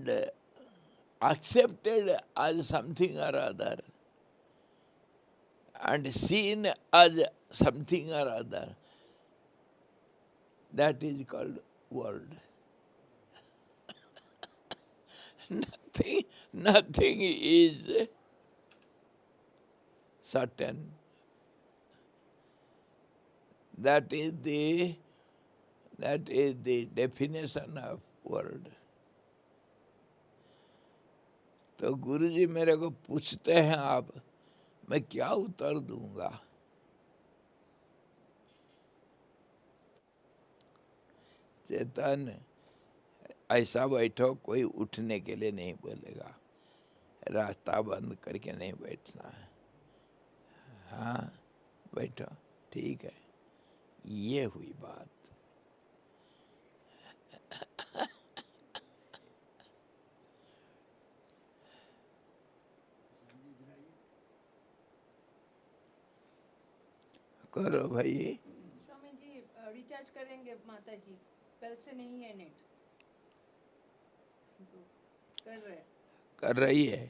and accepted as something or other and seen as something or other, that is called world. Nothing is certain. That is the definition of world. तो गुरुजी मेरे को पूछते हैं आप, मैं क्या उत्तर दूंगा? चेतन, ऐसा बैठो, कोई उठने के लिए नहीं बोलेगा, रास्ता बंद करके नहीं बैठना है। हाँ बैठो, ठीक है, ये हुई बात। करो भाई। स्वामी जी रिचार्ज करेंगे माता जी, कल से नहीं है नेट, तो कर रही है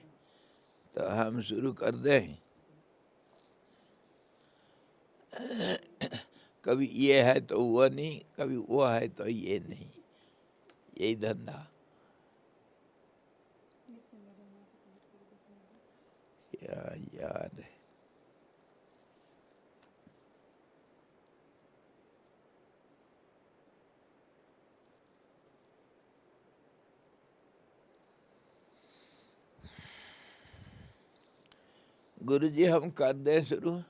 तो हम शुरू कर दें। कभी ये है तो वो नहीं, कभी वो है तो ये नहीं, यही धंधा। क्या यार, गुरुजी हम कर दें शुरू?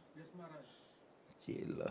चलो।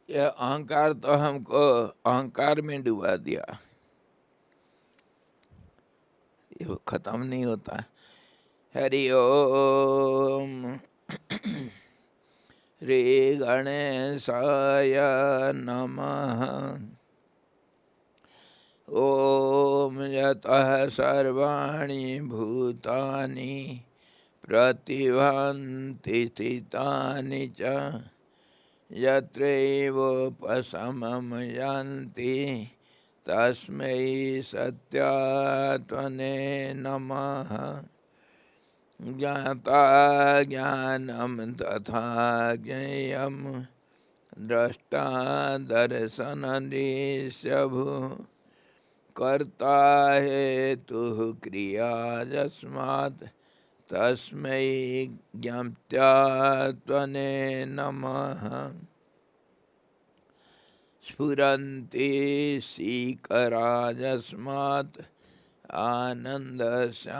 ये अहंकार तो हमको अहंकार में डुबा दिया, ये खत्म नहीं होता। हरि ओम। रे गणेशाय नमः। ओम यतः सर्वाणि भूतानि प्रतिभान्ति स्थितानि च यत्रैवोपशमं यान्ति तस्मै सत्यात्मने नमः। ज्ञाता ज्ञानं तथा ज्ञेयं द्रष्टा दर्शनदृश्यभूः कर्ता हेतुः क्रिया यस्मात् तस्मै ज्ञात्यात्मने नमः। स्फुरन्ति सीकरा यस्मात् आनन्दस्यांबरे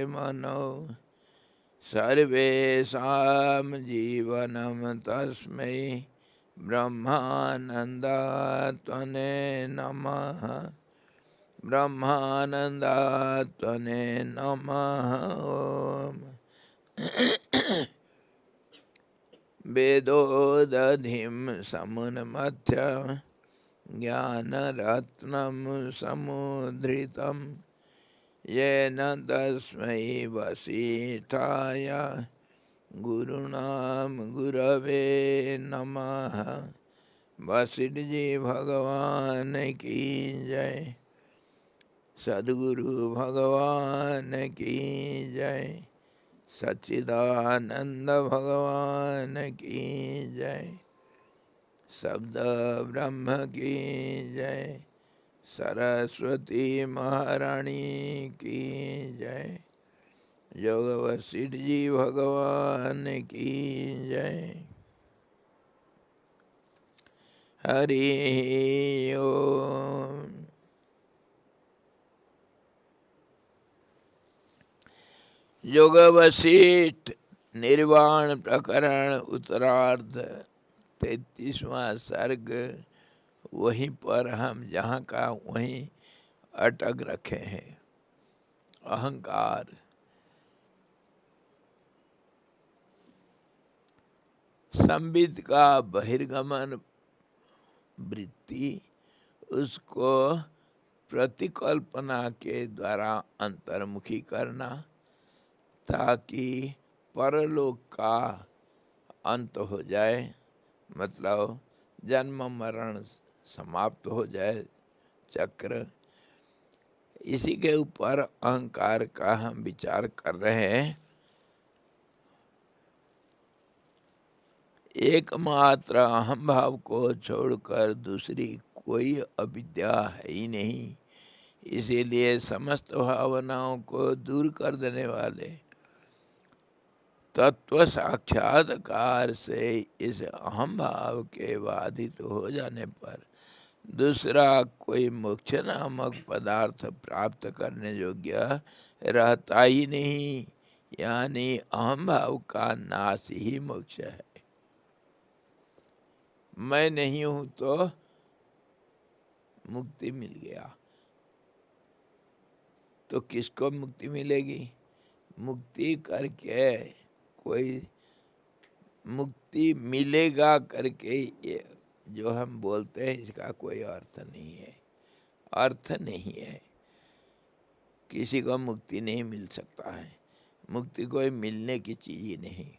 मनो सर्वेषां जीवनं तस्मै ब्रह्मानन्दात्मने नमः। ब्रह्मानन्दात्मने नमः। ओम। वेदोदधिं समुन्मथ्य ज्ञानरत्नं समुद्धृतं येन तस्मै वसिष्ठाय गुरुणां गुरवे नमः। वशिष्ठ जी भगवान की जय। सद्गुरु भगवान की जय। सच्चिदानंद भगवान की जय। शब्द ब्रह्म की जय। सरस्वती महारानी की जय। योग वशिष्ठ जी भगवान की जय। हरि ओम। योग वशिष्ठ निर्वाण प्रकरण उत्तरार्ध 33वां सर्ग। वहीं पर हम जहाँ का वहीं अटक रखे हैं। अहंकार। संबित का बहिर्गमन वृत्ति, उसको प्रतिकल्पना के द्वारा अंतर्मुखी करना, ताकि परलोक का अंत हो जाए, मतलब जन्म मरण समाप्त हो जाए चक्र। इसी के ऊपर अहंकार का हम विचार कर रहे हैं। एकमात्र अहम भाव को छोड़कर दूसरी कोई अविद्या है ही नहीं। इसीलिए समस्त भावनाओं को दूर कर देने वाले तत्व साक्षात्कार से इस अहम भाव के बाधित हो जाने पर दूसरा कोई मोक्ष नामक पदार्थ प्राप्त करने योग्य रहता ही नहीं। यानी अहम भाव का नाश ही मोक्ष है। मैं नहीं हूं तो मुक्ति मिल गया, तो किसको मुक्ति मिलेगी? मुक्ति करके कोई मुक्ति मिलेगा करके ये जो हम बोलते हैं, इसका कोई अर्थ नहीं है। अर्थ नहीं है। किसी को मुक्ति नहीं मिल सकता है। मुक्ति कोई मिलने की चीज ही नहीं।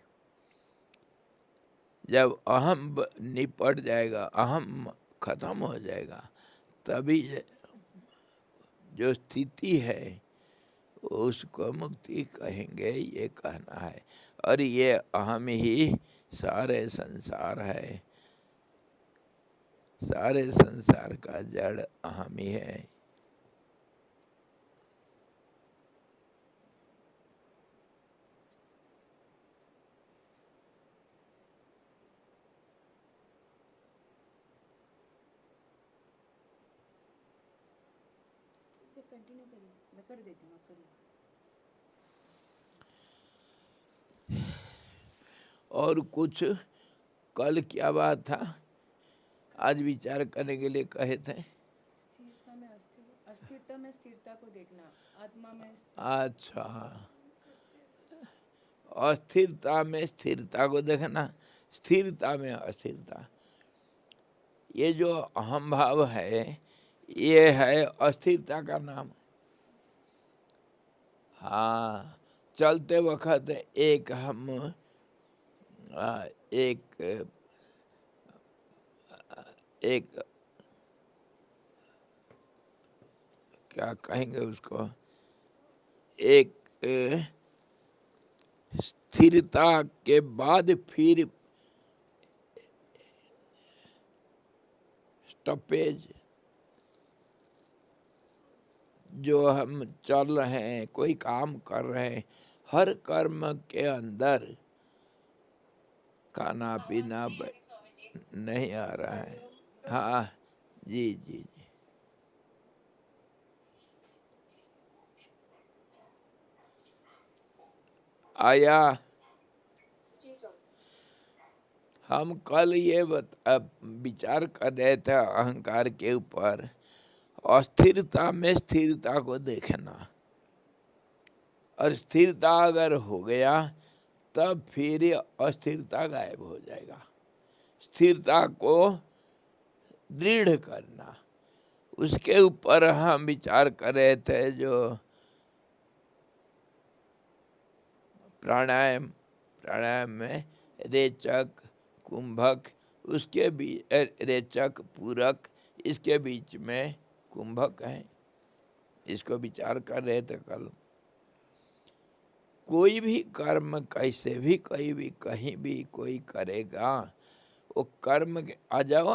जब अहम निपट जाएगा, अहम खत्म हो जाएगा, तभी जो स्थिति है उसको मुक्ति कहेंगे, ये कहना है। और ये अहम ही सारे संसार है। सारे संसार का जड़ अहम ही है। कंटिन्यू करिए, मैं कर देती हूँ, आप करिए। और कुछ कल क्या बात था, आज विचार करने के लिए कहे थे। स्थिरता में अस्थिरता में स्थिरता को देखना, आत्मा में अच्छा, अस्थिरता में स्थिरता को देखना, स्थिरता में अस्थिरता। ये जो अहम भाव है, ये है अस्थिरता का नाम। हाँ, चलते वक्त एक हम एक क्या कहेंगे उसको, एक स्थिरता के बाद फिर स्टॉपेज। जो हम चल रहे हैं, कोई काम कर रहे हैं, हर कर्म के अंदर खाना पीना नहीं आ रहा है। हाँ जी जी जी। आया। हम कल ये विचार कर रहे थे अहंकार के ऊपर। अस्थिरता में स्थिरता को देखना, और स्थिरता अगर हो गया तब फिर अस्थिरता गायब हो जाएगा। स्थिरता को दृढ़ करना, उसके ऊपर हम विचार कर रहे थे। जो प्राणायाम, प्राणायाम में रेचक कुंभक, उसके बीच रेचक पूरक, इसके बीच में कुंभक है। इसको विचार कर रहे थे कल। कोई भी कर्म कैसे भी कोई भी कहीं भी कोई करेगा, वो कर्म के आ जाओ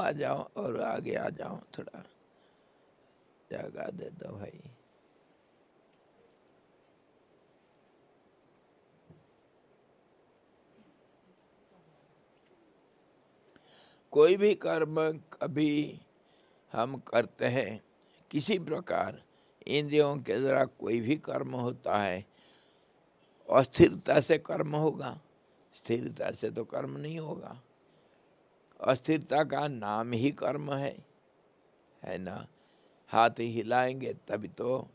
और आगे आ जाओ, थोड़ा जगह दे दो भाई। कोई भी कर्म कभी हम करते हैं किसी प्रकार इंद्रियों के द्वारा कोई भी कर्म होता है, अस्थिरता से कर्म होगा, स्थिरता से तो कर्म नहीं होगा। अस्थिरता का नाम ही कर्म है ना। हाथ हिलाएंगे तभी तो,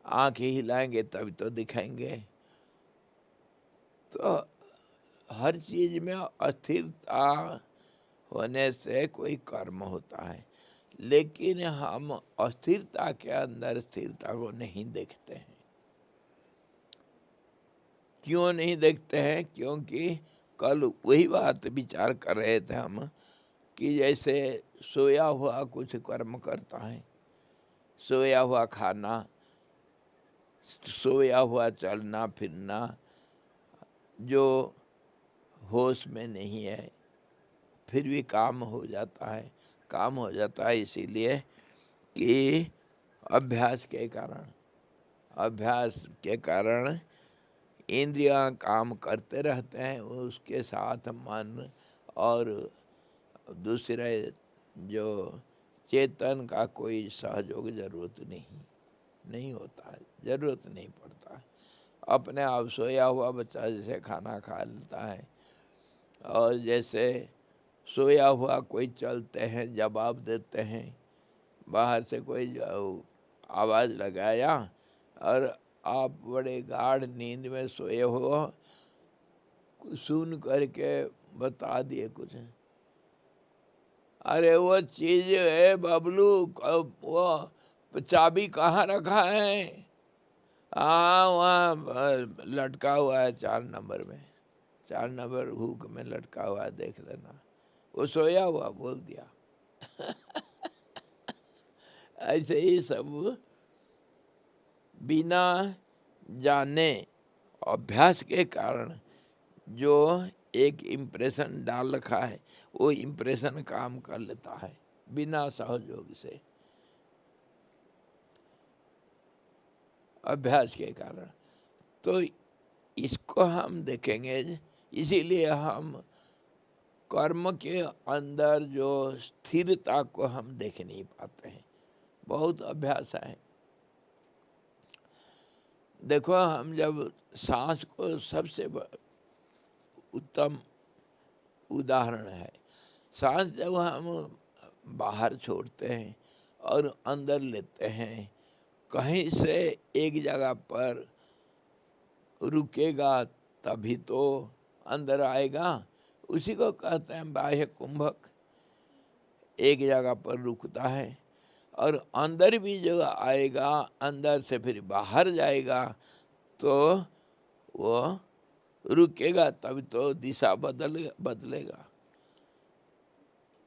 आँख हिलाएंगे तभी तो दिखाएंगे। तो हर चीज में अस्थिरता होने से कोई कर्म होता है, लेकिन हम अस्थिरता के अंदर स्थिरता को नहीं देखते हैं। क्यों नहीं देखते हैं? क्योंकि कल वही बात विचार कर रहे थे हम कि जैसे सोया हुआ कुछ कर्म करता है, सोया हुआ खाना, सोया हुआ चलना फिरना, जो होश में नहीं है फिर भी काम हो जाता है। काम हो जाता है इसीलिए कि अभ्यास के कारण, अभ्यास के कारण इंद्रियां काम करते रहते हैं, उसके साथ मन और दूसरे जो चेतन का कोई सहयोग जरूरत नहीं होता है, जरूरत नहीं पड़ता है। अपने आप सोया हुआ बच्चा जैसे खाना खा लेता है, और जैसे सोया हुआ कोई चलते हैं, जवाब देते हैं, बाहर से कोई आवाज़ लगाया और आप बड़े गाढ़ नींद में सोए हो, सुन करके बता दिए कुछ, अरे वो चीज है बबलू, वो चाबी कहाँ रखा है? हाँ वहाँ लटका हुआ है 4 नंबर में, 4 नंबर हुक में लटका हुआ है, देख लेना। वो सोया हुआ बोल दिया। ऐसे ही सब बिना जाने अभ्यास के कारण जो एक इम्प्रेशन डाल रखा है, वो इम्प्रेशन काम कर लेता है बिना सहयोग से, अभ्यास के कारण। तो इसको हम देखेंगे। इसीलिए हम कर्म के अंदर जो स्थिरता को हम देख नहीं पाते हैं, बहुत अभ्यास है। देखो हम जब सांस को, सबसे उत्तम उदाहरण है सांस, जब हम बाहर छोड़ते हैं और अंदर लेते हैं, कहीं से एक जगह पर रुकेगा तभी तो अंदर आएगा। उसी को कहते हैं बाह्य कुंभक। एक जगह पर रुकता है और अंदर भी जो आएगा, अंदर से फिर बाहर जाएगा, तो वो रुकेगा तभी तो दिशा बदलेगा।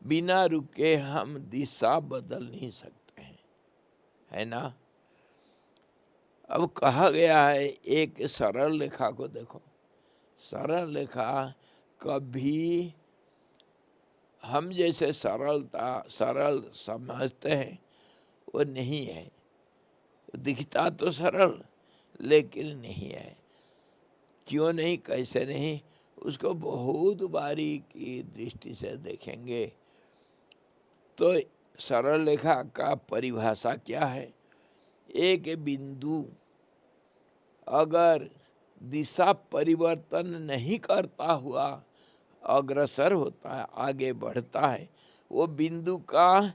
बिना रुके हम दिशा बदल नहीं सकते हैं, है ना। अब कहा गया है एक सरल रेखा को देखो, सरल रेखा कभी हम जैसे सरल समझते हैं वो नहीं है। दिखता तो सरल लेकिन नहीं है। क्यों नहीं, कैसे नहीं, उसको बहुत बारीकी दृष्टि से देखेंगे तो सरल रेखा का परिभाषा क्या है? एक बिंदु अगर दिशा परिवर्तन नहीं करता हुआ अग्रसर होता है, आगे बढ़ता है, वो बिंदु का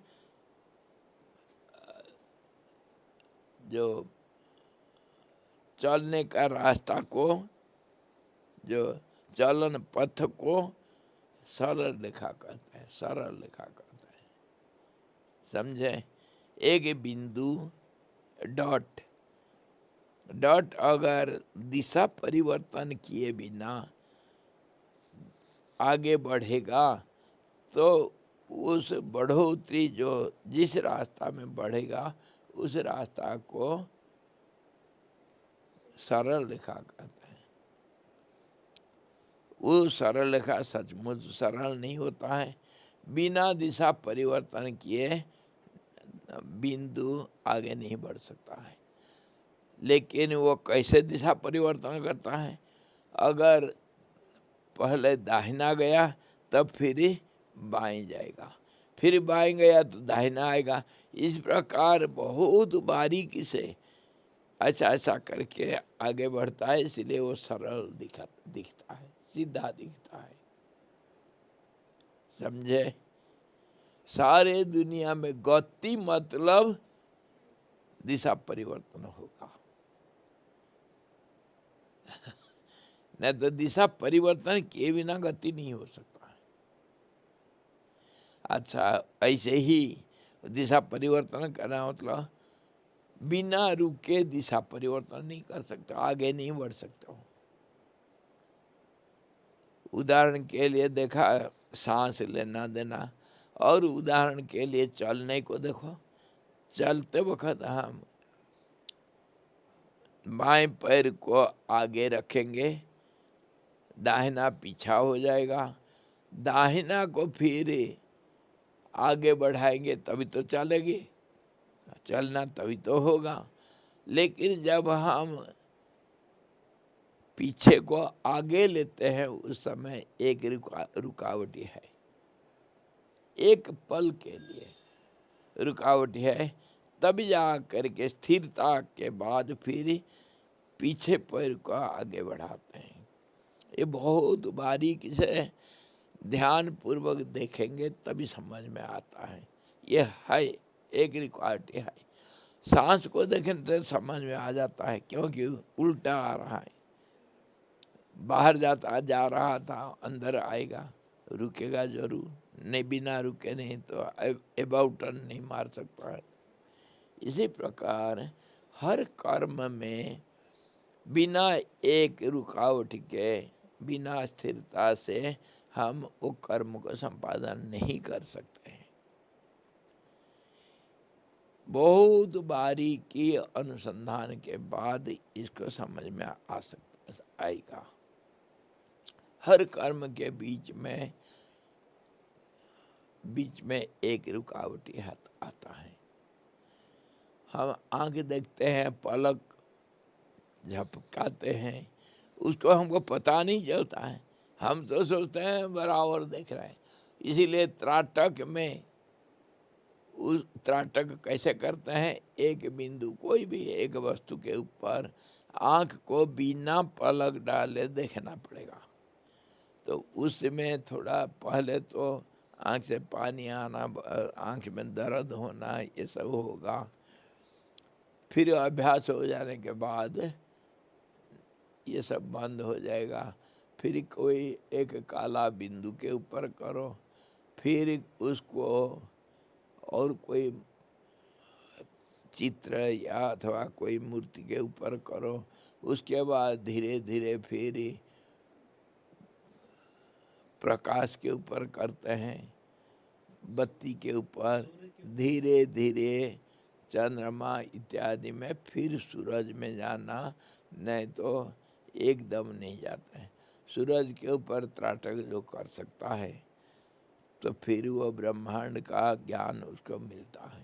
जो चलने का रास्ता को, जो चलन पथ को सरल रेखा कहते हैं, सरल रेखा कहते हैं। समझे? एक बिंदु डॉट, डॉट अगर दिशा परिवर्तन किए बिना आगे बढ़ेगा तो उस बढ़ोतरी जो जिस रास्ता में बढ़ेगा उस रास्ता को सरल रेखा कहते हैं। वो सरल रेखा सचमुच सरल नहीं होता है। बिना दिशा परिवर्तन किए बिंदु आगे नहीं बढ़ सकता है। लेकिन वो कैसे दिशा परिवर्तन करता है? अगर पहले दाहिना गया तब फिर बाएं जाएगा, फिर बाएं गया तो दाहिना आएगा। इस प्रकार बहुत बारीकी से ऐसा ऐसा करके आगे बढ़ता है, इसलिए वो सरल दिखता है, सीधा दिखता है। समझे? सारे दुनिया में गति मतलब दिशा परिवर्तन होगा, नहीं तो दिशा परिवर्तन के बिना गति नहीं हो सकता है। अच्छा, ऐसे ही दिशा परिवर्तन करना मतलब बिना रुके दिशा परिवर्तन नहीं कर सकते, आगे नहीं बढ़ सकते हो। उदाहरण के लिए देखा, सांस लेना देना, और उदाहरण के लिए चलने को देखो। चलते वक्त हम बाएं पैर को आगे रखेंगे, दाहिना पीछा हो जाएगा, दाहिना को फिर आगे बढ़ाएंगे तभी तो चलेगी, चलना तभी तो होगा। लेकिन जब हम पीछे को आगे लेते हैं उस समय एक रुकावट है, एक पल के लिए रुकावट है, तब जा करके स्थिरता के बाद फिर पीछे पैर को आगे बढ़ाते हैं। ये बहुत बारीकी से ध्यान पूर्वक देखेंगे तभी समझ में आता है। ये है एक रुकावट है। सांस को देखें तो समझ में आ जाता है, क्योंकि उल्टा आ रहा है, बाहर जा रहा था, अंदर आएगा, रुकेगा जरूर, नहीं बिना रुके नहीं तो अबाउट टर्न नहीं मार सकता है। इसी प्रकार हर कर्म में बिना एक रुकावट के, बिना स्थिरता से हम वो कर्म को संपादन नहीं कर सकते हैं। बहुत बारीकी अनुसंधान के बाद इसको समझ में आ सकता आएगा। हर कर्म के बीच में एक रुकावटी हाथ आता है। हम आंख देखते हैं, पलक झपकाते हैं, उसको हमको पता नहीं चलता है, हम तो सोचते हैं बराबर देख रहे हैं। इसीलिए त्राटक में उस त्राटक कैसे करते हैं, एक बिंदु कोई भी एक वस्तु के ऊपर आंख को बिना पलक डाले देखना पड़ेगा। तो उसमें थोड़ा पहले तो आंख से पानी आना, आंख में दर्द होना, ये सब होगा। फिर अभ्यास हो जाने के बाद ये सब बंद हो जाएगा। फिर कोई एक काला बिंदु के ऊपर करो, फिर उसको और कोई चित्र या अथवा कोई मूर्ति के ऊपर करो। उसके बाद धीरे धीरे फिर प्रकाश के ऊपर करते हैं, बत्ती के ऊपर, धीरे धीरे चंद्रमा इत्यादि में, फिर सूरज में जाना, नहीं तो एकदम नहीं जाते हैं। सूरज के ऊपर त्राटक जो कर सकता है तो फिर वो ब्रह्मांड का ज्ञान उसको मिलता है,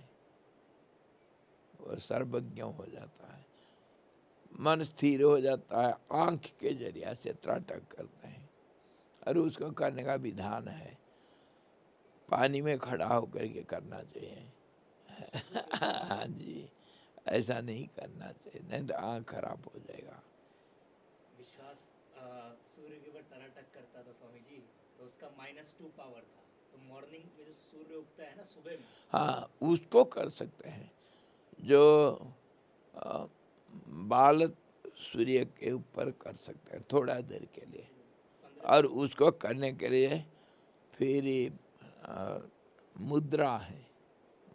वो सर्वज्ञ हो जाता है, मन स्थिर हो जाता है। आंख के जरिया से त्राटक करते हैं, और उसको करने का विधान है, पानी में खड़ा होकर के करना चाहिए। हाँ जी, ऐसा नहीं करना चाहिए, नहीं तो आँख खराब हो जाएगा। विश्वास सूर्य के ऊपर त्राटक करता था स्वामी जी, तो उसका -2 पावर था। तो मॉर्निंग में जो सूर्य उगता है ना सुबह में, हाँ, उसको कर सकते हैं। जो बाल सूर्य के ऊपर कर सकते हैं थोड़ा देर के लिए, और उसको करने के लिए फिर मुद्रा है।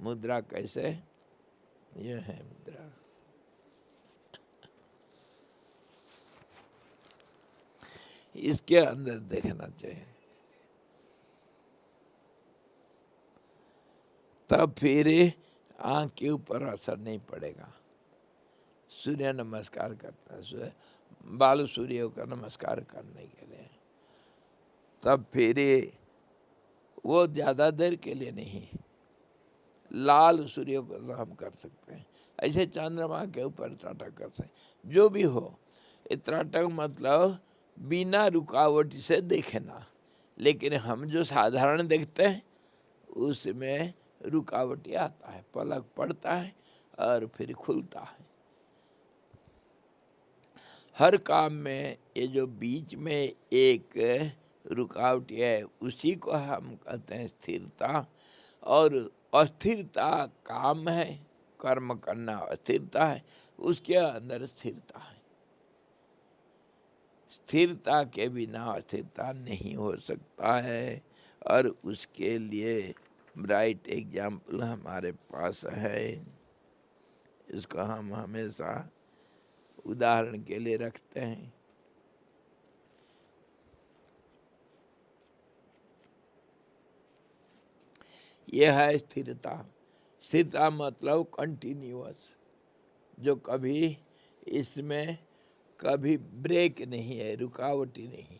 मुद्रा कैसे? ये है मुद्रा, इसके अंदर देखना चाहिए, तब फिर आँख के ऊपर असर नहीं पड़ेगा। सूर्य नमस्कार करता है, बाल सूर्य का नमस्कार करने के लिए, तब फिर वो ज़्यादा देर के लिए नहीं, लाल सूर्य को हम कर सकते हैं। ऐसे चंद्रमा के ऊपर त्राटक कर सकते हैं। जो भी हो, ये त्राटक मतलब बिना रुकावट से देखना। लेकिन हम जो साधारण देखते हैं उसमें रुकावट आता है, पलक पड़ता है और फिर खुलता है। हर काम में ये जो बीच में एक रुकावट है उसी को हम कहते हैं स्थिरता। और अस्थिरता काम है, कर्म करना अस्थिरता है, उसके अंदर स्थिरता है। स्थिरता के बिना अस्थिरता नहीं हो सकता है। और उसके लिए ब्राइट एग्जाम्पल हमारे पास है, इसको हम हमेशा उदाहरण के लिए रखते हैं। यह है स्थिरता। स्थिरता मतलब कंटिन्यूअस, जो कभी इसमें कभी ब्रेक नहीं है, रुकावट ही नहीं,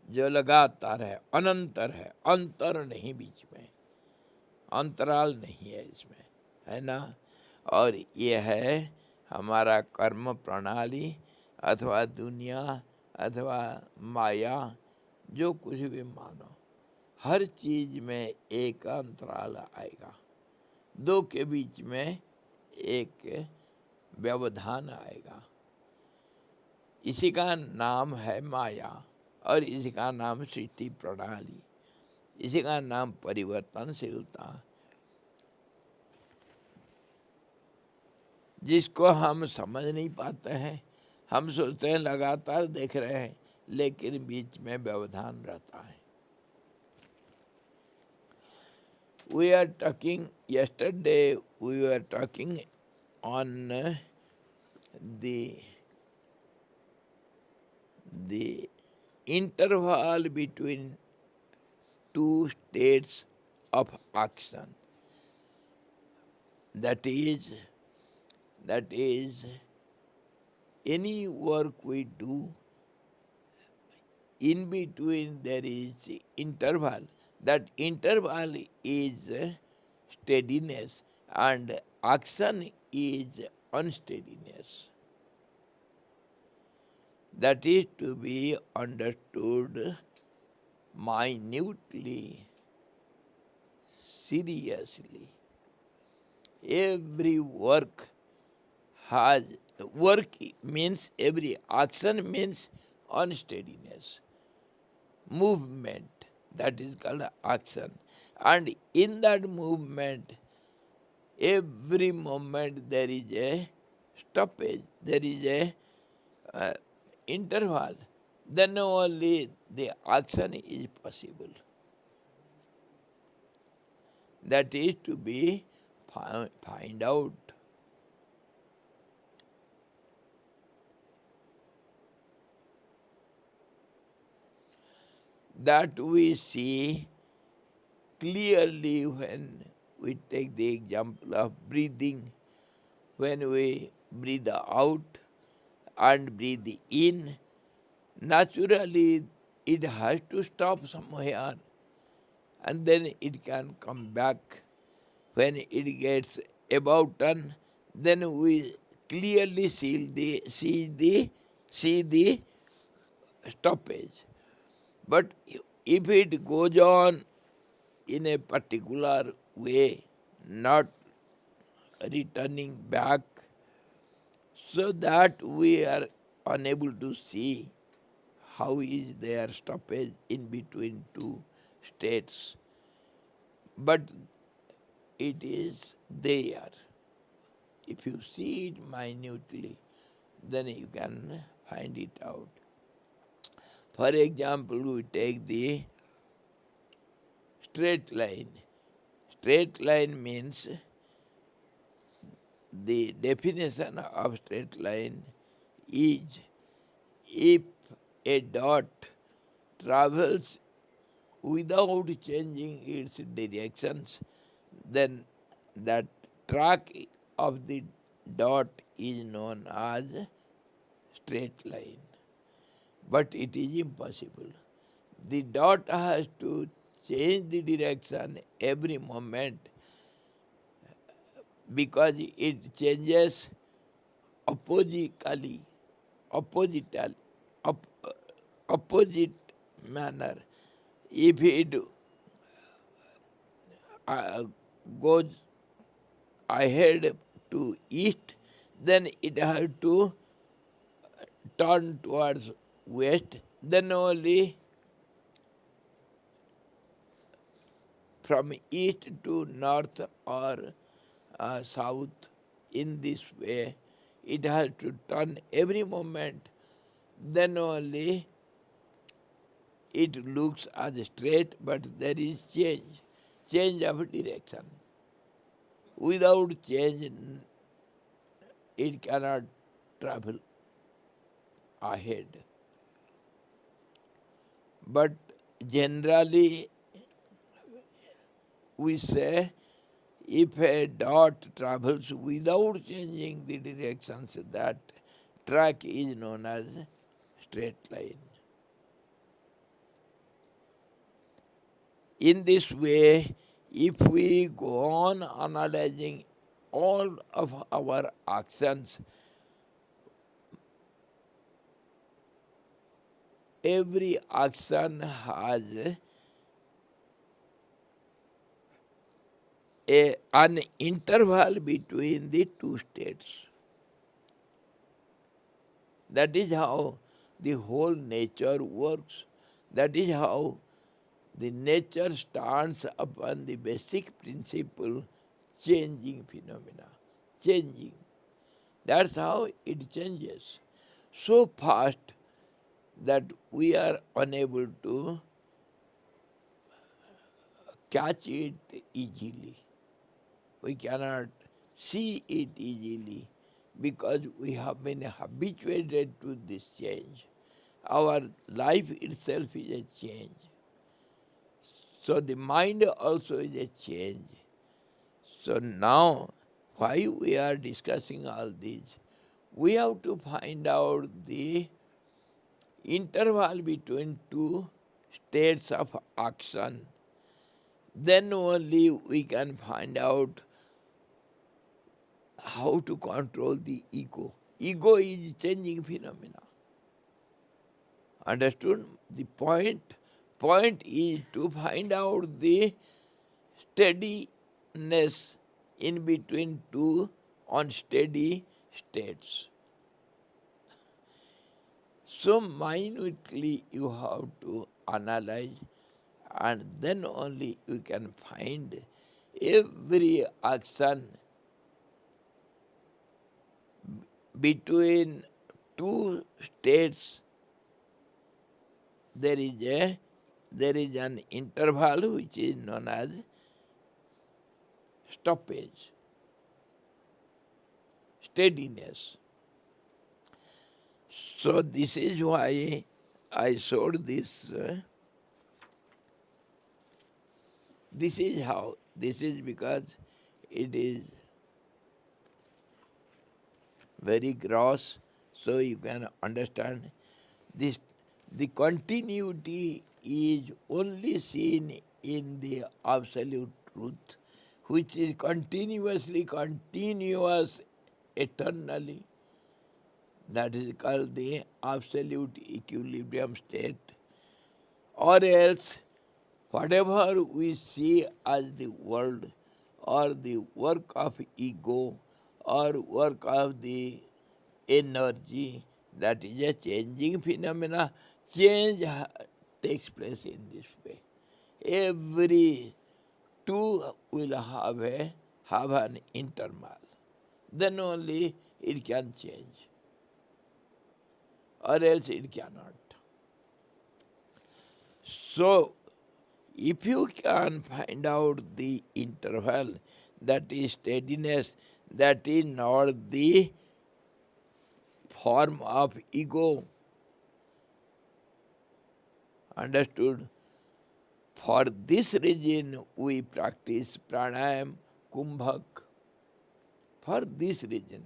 जो लगातार है, अनंतर है, अंतर नहीं, बीच में अंतराल नहीं है इसमें, है ना। और ये है हमारा कर्म प्रणाली अथवा दुनिया अथवा माया, जो कुछ भी मानो, हर चीज में एक अंतराल आएगा, दो के बीच में एक व्यवधान आएगा। इसी का नाम है माया और इसी का नाम सृष्टि प्रणाली, इसी का नाम परिवर्तनशीलता। जिसको हम समझ नहीं पाते हैं, हम सोचते हैं लगातार देख रहे हैं, लेकिन बीच में व्यवधान रहता है। We are talking yesterday. We were talking on the interval between two states of action. That is any work we do, in between there is interval. That interval is steadiness and action is unsteadiness. That is to be understood minutely, seriously. Every work has, work means every action means unsteadiness, movement, that is called action. And in that movement, every moment there is a stoppage, there is a interval, then only the action is possible. That is to be find out. That we see clearly when we take the example of breathing. When we breathe out and breathe in, naturally it has to stop somewhere and then it can come back. When it gets about done, then we clearly see the stoppage. But if it goes on in a particular way, not returning back, so that we are unable to see how is there stoppage in between two states. But it is there. If you see it minutely, then you can find it out. For example, we take the straight line. Straight line means, the definition of straight line is, if a dot travels without changing its directions, then that track of the dot is known as straight line. But it is impossible. The dot has to change the direction every moment, because it changes oppositally, opposite manner. If it goes ahead to east, then it has to turn towards west, then only from east to north or south. In this way, it has to turn every moment, then only it looks as straight, but there is change of direction. Without change, it cannot travel ahead. But generally, we say if a dot travels without changing the directions, that track is known as straight line. In this way, if we go on analyzing all of our actions, every action has an interval between the two states. That is how the whole nature works. That is how the nature stands upon the basic principle, changing phenomena. Changing. That's how it changes. So fast that we are unable to catch it easily. We cannot see it easily because we have been habituated to this change. Our life itself is a change. So the mind also is a change. So now, why we are discussing all this? We have to find out the interval between two states of action. Then only we can find out how to control the ego. Ego is changing phenomena. Understood? The point is to find out the steadiness in between two unsteady states. So minutely you have to analyze, and then only you can find every action between two states. There is an interval which is known as stoppage, steadiness. So this is why I showed this. This is how. This is because it is very gross, so you can understand this. The continuity is only seen in the absolute truth, which is continuously continuous eternally. That is called the absolute equilibrium state. Or else, whatever we see as the world or the work of ego or work of the energy, that is a changing phenomena. Change takes place in this way. Every two will have an interval. Then only it can change, or else it cannot. So, if you can find out the interval, that is steadiness, that is not the form of ego. Understood? For this reason we practice pranayam, kumbhak. For this reason.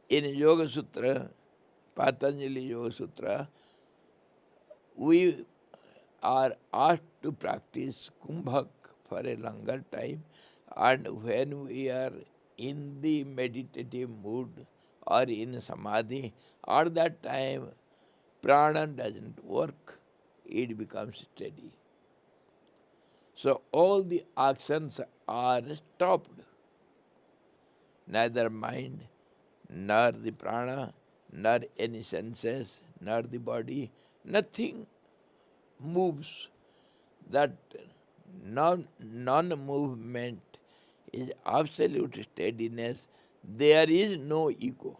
In Yoga Sutra, Patanjali Yoga Sutra, we are asked to practice kumbhak for a longer time, and when we are in the meditative mood or in samadhi, at that time prana doesn't work, it becomes steady. So all the actions are stopped. Neither mind, nor the prana, nor any senses, nor the body, nothing moves. That non-movement is absolute steadiness. There is no ego.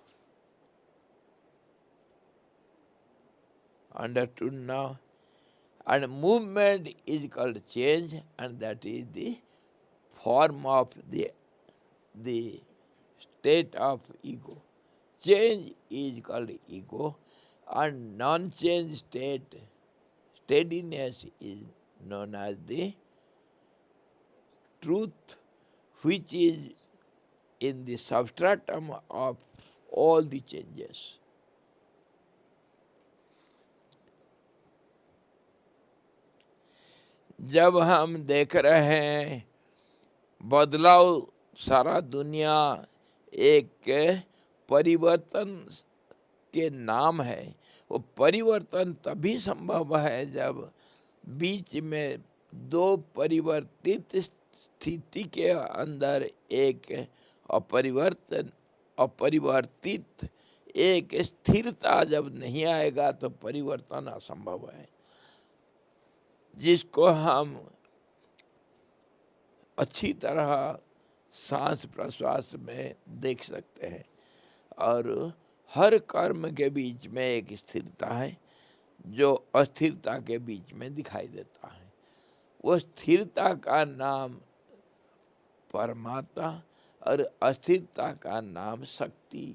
Understood now? And movement is called change, and that is the form of the state of ego. Change is called ego, and non-change state, steadiness, is known as the truth, which is in the substratum of all the changes. जब हम देख रहे हैं बदलाव, सारा दुनिया एक परिवर्तन के नाम है, वो परिवर्तन तभी संभव है जब बीच में दो परिवर्तित स्थिति के अंदर एक अपरिवर्तित एक स्थिरता जब नहीं आएगा तो परिवर्तन असंभव है, जिसको हम अच्छी तरह सांस प्रश्वास में देख सकते हैं। और हर कर्म के बीच में एक स्थिरता है जो अस्थिरता के बीच में दिखाई देता है। वो स्थिरता का नाम परमात्मा और अस्थिरता का नाम शक्ति,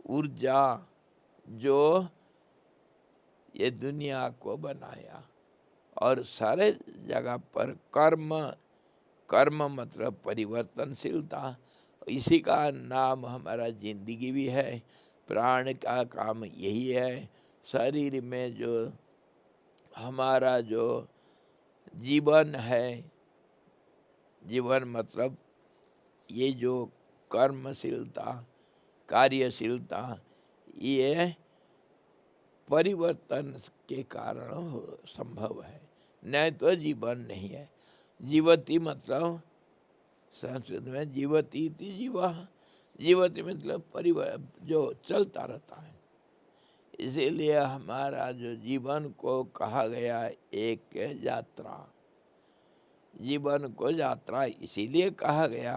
ऊर्जा, जो ये दुनिया को बनाया। और सारे जगह पर कर्म मतलब परिवर्तनशीलता, इसी का नाम हमारा जिंदगी भी है। प्राण का काम यही है। शरीर में जो हमारा जो जीवन है, जीवन मतलब ये जो कर्मशीलता, कार्यशीलता, ये परिवर्तन के कारण संभव है, नहीं तो जीवन नहीं है। जीवती मतलब संस्कृत में जीवती इति जीवा, जीवती मतलब परिवार जो चलता रहता है। इसीलिए हमारा जो जीवन को कहा गया एक यात्रा, जीवन को यात्रा इसीलिए कहा गया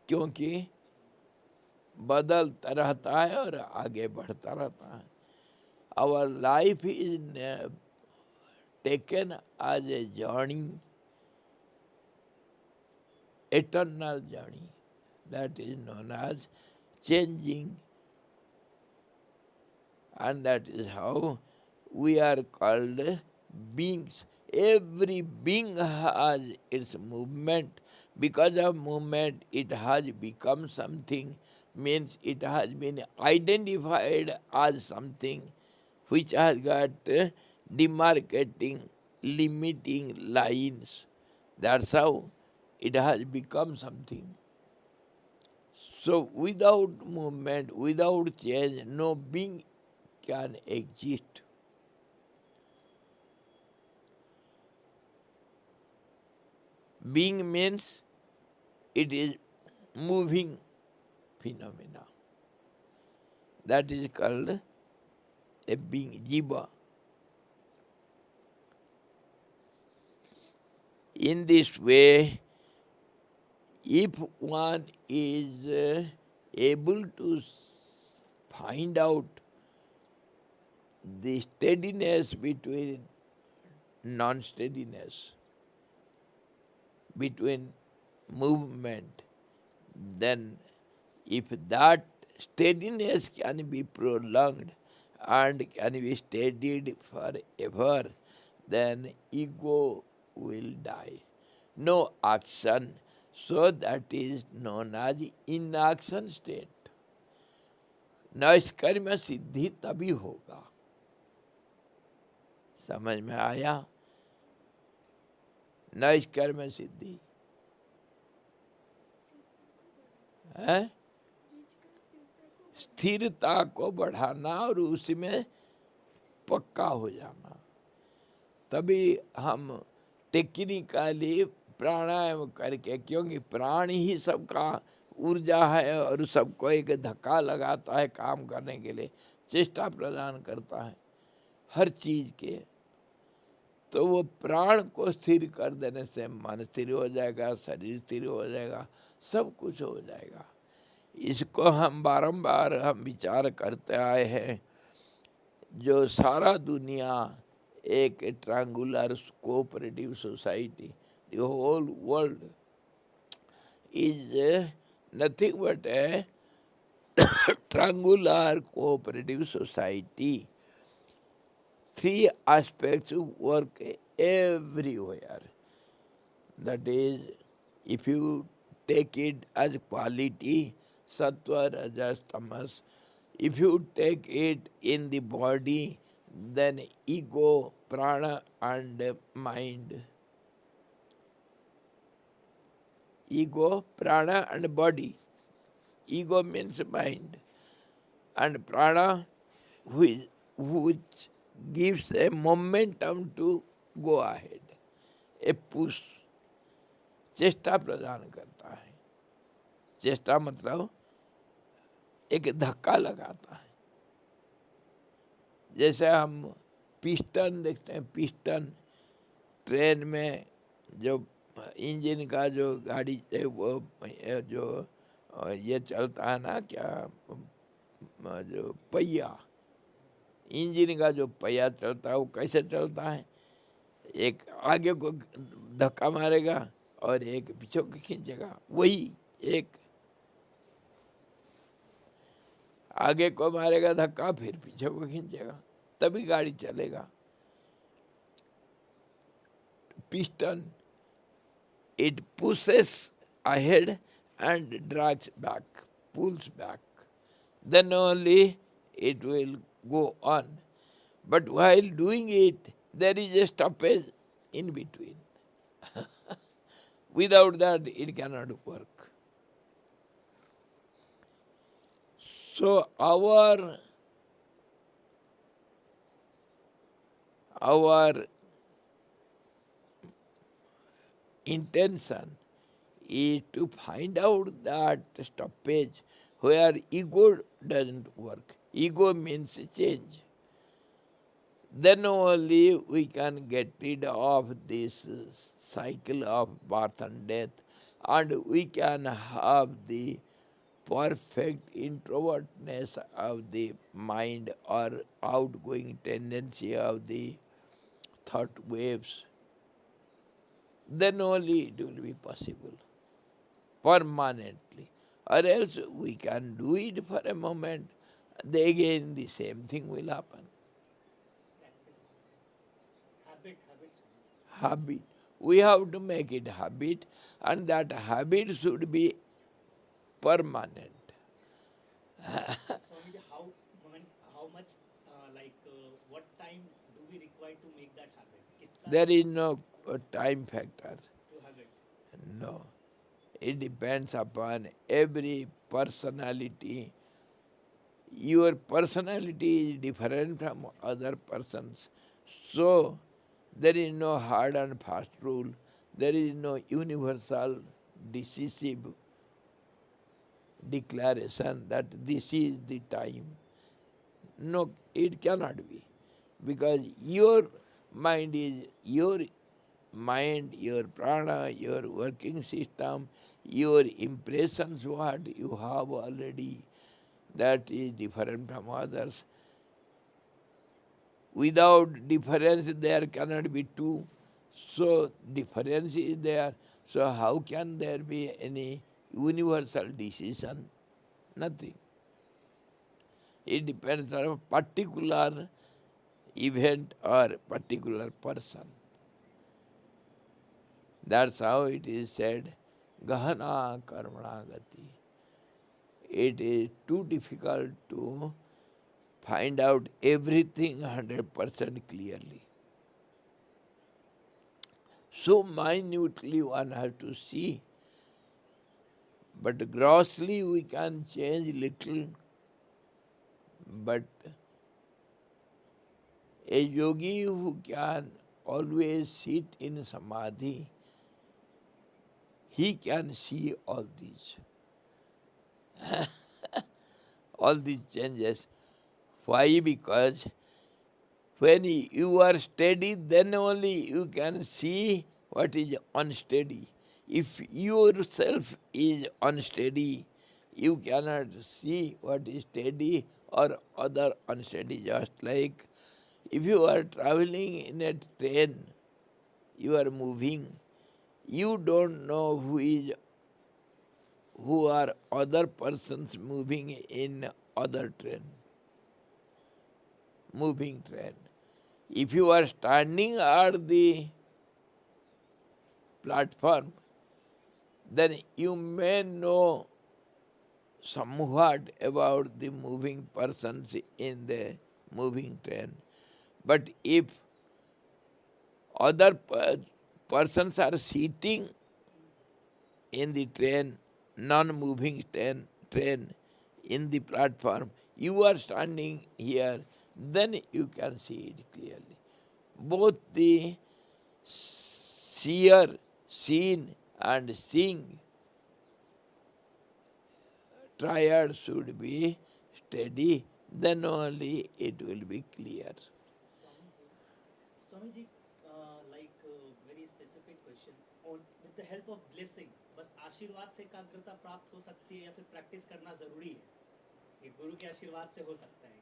क्योंकि बदलता रहता है और आगे बढ़ता रहता है। Our life is taken as a journey, eternal journey, that is known as changing, and that is how we are called beings. Every being has its movement. Because of movement it has become something, means it has been identified as something which has got demarcating, limiting lines. That's how it has become something. So without movement, without change, no being can exist. Being means it is moving phenomena. That is called a being, jiva. In this way, if one is able to find out the steadiness between non-steadiness, between movement, then if that steadiness can be prolonged and can be steadied forever, then ego will die. No action, so that is known as inaction state. नैष्कर्म्य सिद्धि तभी होगा। समझ में आया? नैष्कर्म्य सिद्धि है स्थिरता को बढ़ाना और उसमें पक्का हो जाना। तभी हम टेक्निकली प्राणायाम करके, क्योंकि प्राण ही सबका ऊर्जा है और सबको एक धक्का लगाता है काम करने के लिए, चेष्टा प्रदान करता है हर चीज के। तो वो प्राण को स्थिर कर देने से मन स्थिर हो जाएगा, शरीर स्थिर हो जाएगा, सब कुछ हो जाएगा। इसको हम बारंबार हम विचार करते आए हैं। जो सारा दुनिया एक triangular cooperative society, the whole world is nothing but a triangular cooperative society. Three aspects work everywhere. That is, if you take it as quality, sattva, rajas, tamas. If you take it in the body, then ego, prana and mind. Ego, prana and body. Ego means mind, and prana, which gives a momentum to go ahead, a push, चेष्टा प्रदान करता है। चेष्टा मतलब एक धक्का लगाता है। जैसे हम पिस्टन देखते हैं, पिस्टन ट्रेन में जो इंजन का जो गाड़ी वो जो ये चलता है ना, क्या जो पहिया, इंजन का जो पहिया चलता है वो कैसे चलता है? एक आगे को धक्का मारेगा और एक पीछे को खींचेगा। वही एक आगे को मारेगा धक्का, फिर पीछे को खींचेगा, तभी गाड़ी चलेगा। Piston, it pushes ahead and drags back, pulls back. Then only it will go on. But while doing it, there is a stoppage in between. Without that, it cannot work. So our intention is to find out that stoppage where ego doesn't work. Ego means change. Then only we can get rid of this cycle of birth and death, and we can have the perfect introvertness of the mind or outgoing tendency of the thought waves. Then only it will be possible permanently. Or else we can do it for a moment, then again the same thing will happen. Habit. We have to make it habit, and that habit should be permanent. Swamiji, how much, what time do we require to make that habit? There is no time factor. To have it? No. It depends upon every personality. Your personality is different from other persons. So, there is no hard and fast rule. There is no universal decisive declaration that this is the time. No, it cannot be. Because your mind, your prana, your working system, your impressions, what you have already, that is different from others. Without difference, there cannot be two. So, difference is there. So, how can there be any universal decision? Nothing. It depends on a particular event or particular person. That's how it is said, Gahana Karmana Gati. It is too difficult to find out everything 100% clearly. So minutely one has to see, but grossly we can change little But a yogi who can always sit in samadhi, he can see all these changes. Why? Because when you are steady, then only you can see what is unsteady. If yourself is unsteady, you cannot see what is steady or other unsteady. Just like if you are traveling in a train, you are moving, you don't know who are other persons moving in other moving train. If you are standing at the platform, then you may know somewhat about the moving persons in the moving train. But if other persons are sitting in the train, non-moving train in the platform, you are standing here, then you can see it clearly. Both the seer, seen and seeing triad should be steady, then only it will be clear. Swamiji, like very specific question. On with the help of blessing, बस आशीर्वाद से एकाग्रता प्राप्त हो सकती है या फिर प्रैक्टिस करना जरूरी है? ये गुरु के आशीर्वाद से हो सकता है?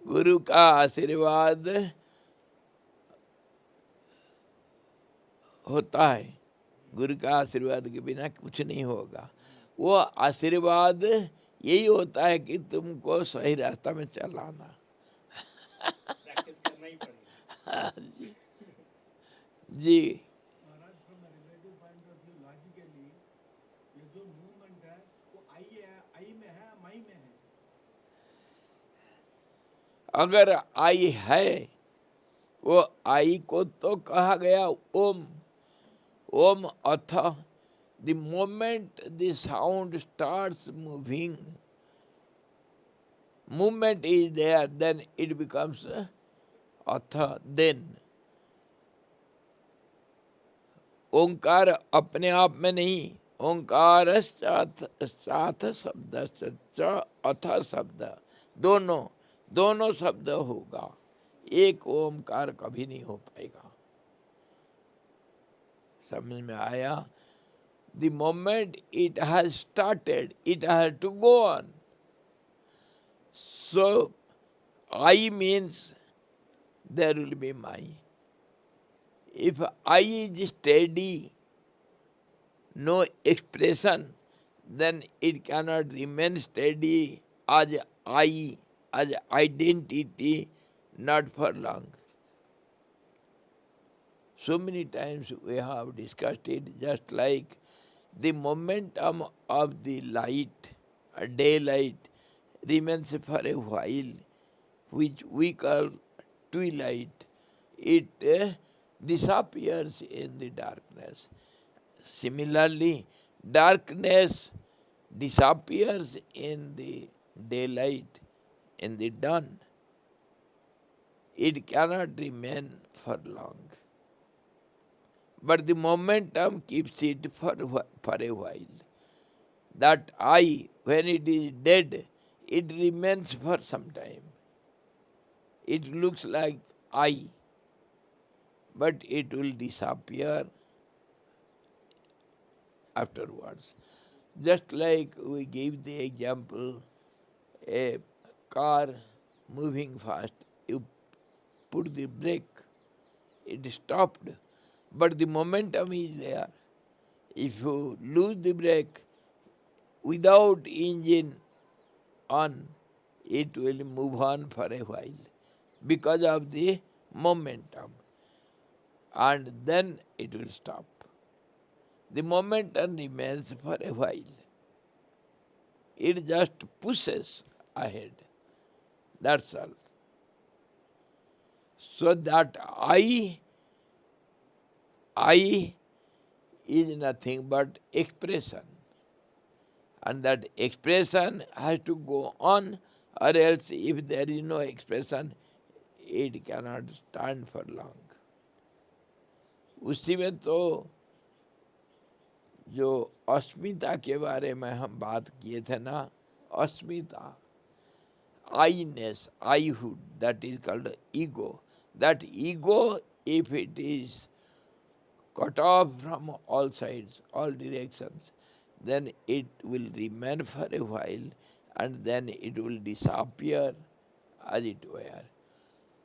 गुरु का आशीर्वाद होता है, गुरु का आशीर्वाद के बिना कुछ नहीं होगा। वो आशीर्वाद यही होता है कि तुमको सही रास्ता में चलाना। प्रैक्टिस करना ही पड़ेगा। जी जी। महाराज, from a relative point of view, logically ये जो मूवमेंट है वो आई में है, माई में है? अगर आई है, वो आई को तो कहा गया ओम। ओम अथ the moment the sound starts moving, movement is there, then it becomes atha. Then ओंकार अपने आप में नहीं, ओंकार साथ शब्द अथ शब्द, दोनों शब्द होगा, एक ओंकार कभी नहीं हो पाएगा। समझ में आया? The moment it has started, it has to go on. So, I means there will be my. If I is steady, no expression, then it cannot remain steady as I, as identity, not for long. So many times we have discussed it, just like the momentum of the light, daylight, remains for a while, which we call twilight. It disappears in the darkness. Similarly, darkness disappears in the daylight, in the dawn. It cannot remain for long. But the momentum keeps it for a while. That I, when it is dead, it remains for some time. It looks like I, but it will disappear afterwards. Just like we gave the example, a car moving fast, you put the brake, it stopped, but the momentum is there. If you lose the brake, without engine on, it will move on for a while because of the momentum, and then it will stop. The momentum remains for a while. It just pushes ahead. That's all. So that I is nothing but expression. and that expression has to go on, or else if there is no expression, it cannot stand for long. उसी में तो जो अस्मिता के बारे में हम बात किए थे ना, अस्मिता, I-ness, I-hood, that is called ego. That ego, if it is cut off from all sides, all directions, then it will remain for a while and then it will disappear as it were.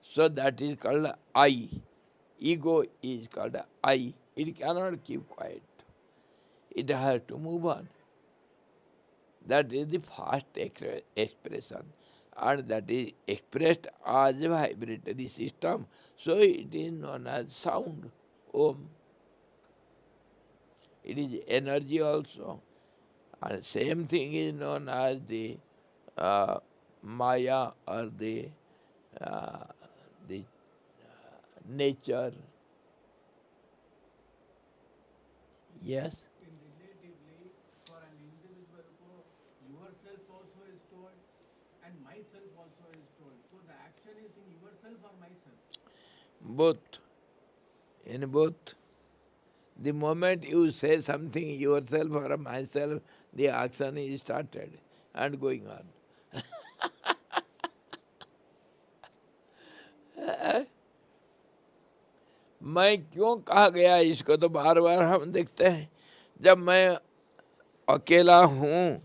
So that is called I. Ego is called I. It cannot keep quiet. It has to move on. That is the first expression, and that is expressed as a vibratory system. So it is known as sound, Om. It is energy also. And same thing is known as the Maya or the nature. Yes? In relatively, for an individual, yourself also is told and myself also is told. So the action is in yourself or myself? Both. In both. The moment you say something yourself or myself, the action is started and going on. मैं क्यों कहा गया इसको तो बार बार हम देखते हैं। जब मैं अकेला हूँ,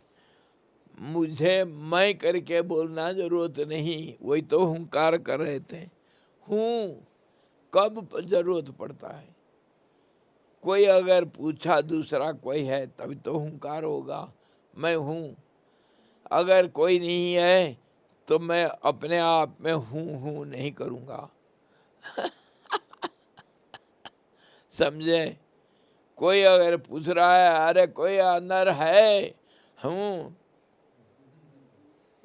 मुझे मैं करके बोलना जरूरत नहीं, वही तो हुंकार कर रहे थे। हूँ कब जरूरत पड़ता है? कोई अगर पूछा दूसरा कोई है तभी तो हुंकार होगा, मैं हूँ। अगर कोई नहीं है तो मैं अपने आप में हूँ नहीं करूँगा। समझे? कोई अगर पूछ रहा है, अरे कोई अंदर है, हूँ,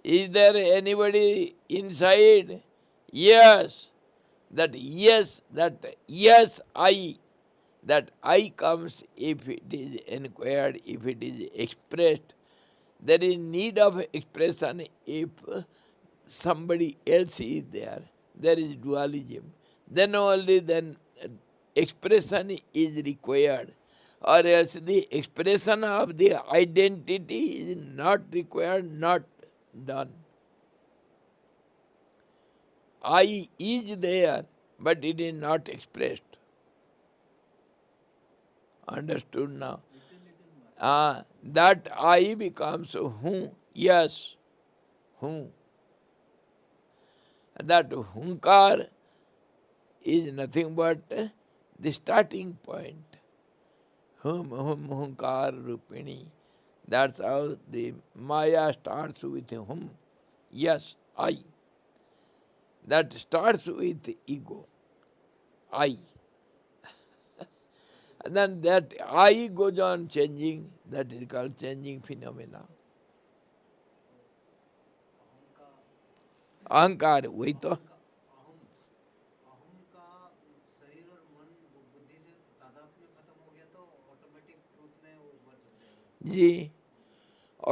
is there anybody inside? Yes. That yes I comes if it is inquired, if it is expressed. There is need of expression if somebody else is there. There is dualism. Then only then expression is required. Or else the expression of the identity is not required, not done. I is there, but it is not expressed. Understood now? That I becomes whom. Yes, whom. That hunkar is nothing but the starting point. Hum hunkar rupini. That's how the Maya starts with hum. Yes, I. That starts with ego. I. And then that I goes on changing, that is called changing phenomena. अहंकार वही तो। अहम अहम का शरीर और मन बुद्धि से तादात्म्य खत्म हो गया तो ऑटोमेटिक ट्रूथ में वो मर्ज हो जाएगा। जी,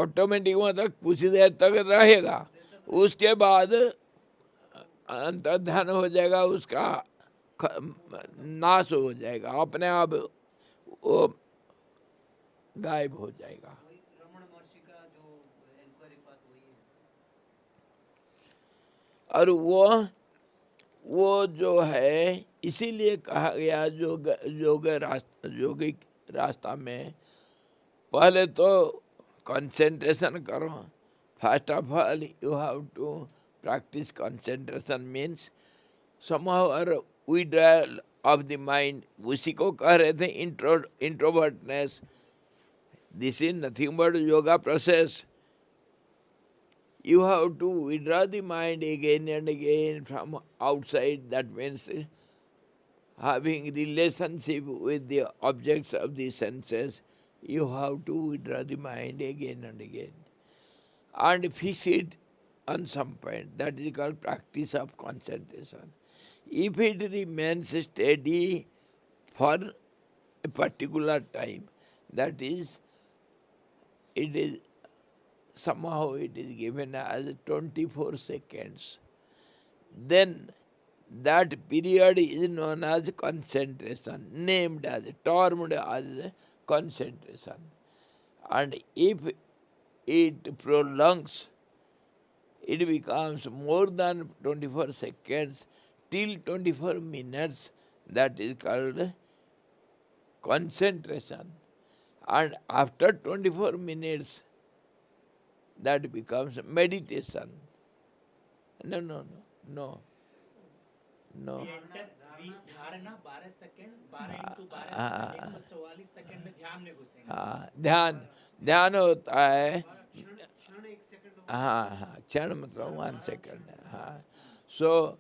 ऑटोमेटिक मतलब कुछ देर तक रहेगा, उसके बाद अंतर्ध्यान हो जाएगा, उसका नाश हो जाएगा, अपने आप वो गायब हो जाएगा। वही रमण महर्षि का जो इंक्वायरी पाथ वही है। और वो जो है, इसीलिए कहा गया योगिक रास्ता में पहले तो कंसंट्रेशन करो। First of all you have to practise concentration, means somehow or withdrawal of the mind. उसी को कह रहे थे introvertness. This is nothing but yoga process. You have to withdraw the mind again and again from outside. That means having relationship with the objects of the senses. You have to withdraw the mind again and again and fix it on some point. That is called practice of concentration. If it remains steady for a particular time, that is, it is somehow it is given as 24 seconds. Then that period is known as concentration, named as, termed as concentration. And if it prolongs, it becomes more than 24 seconds till 24 minutes, that is called concentration. And after 24 minutes, that becomes meditation. No, no, no, no, no. धारणा 12 second 12 into 12 second 144 second में ध्यान में घुसेंगे. हाँ, ध्यान ध्यान होता है. क्षण क्षण 1 सेकंड हो हाँ हाँ, क्षण मतलब 1 second. हाँ. So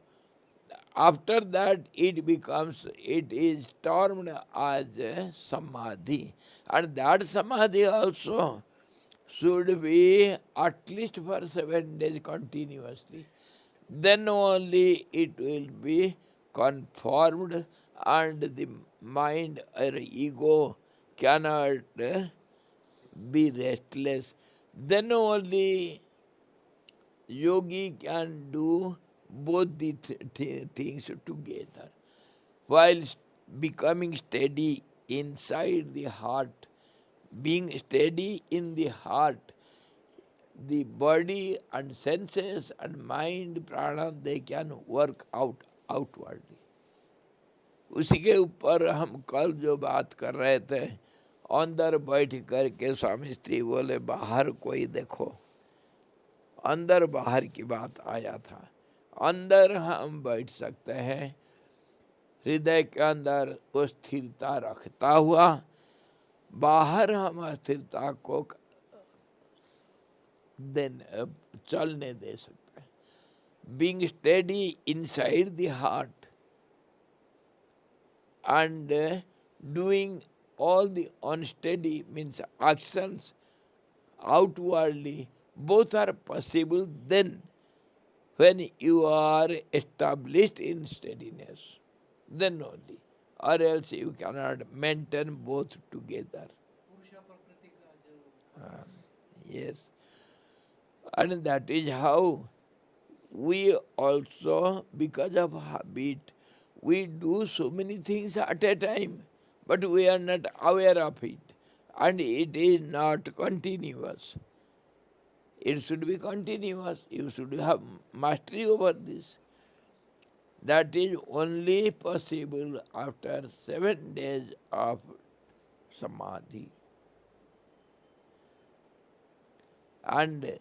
after that it becomes, it is termed as samadhi, and that samadhi also should be at least for 7 days continuously. Then only it will be conformed and the mind or ego cannot be restless. Then only yogi can do both the things together. While becoming steady inside the heart, being steady in the heart, the body and senses and mind, prana, they can work out outwardly. उसी के ऊपर हम कल जो बात कर रहे थे, अंदर बैठ करके स्वामी स्त्री बोले बाहर कोई देखो, अंदर बाहर की बात आया था. अंदर हम बैठ सकते हैं, हृदय के अंदर वो स्थिरता रखता हुआ, बाहर हम अस्थिरता को चलने दे सकते हैं. Being steady inside the heart and doing all the unsteady means actions outwardly, both are possible then when you are established in steadiness, then only, or else you cannot maintain both together. पुरुष प्रकृति का जो Yes. And that is how we also, because of habit, we do so many things at a time, but we are not aware of it. And it is not continuous. It should be continuous. You should have mastery over this. That is only possible after 7 days of samadhi. And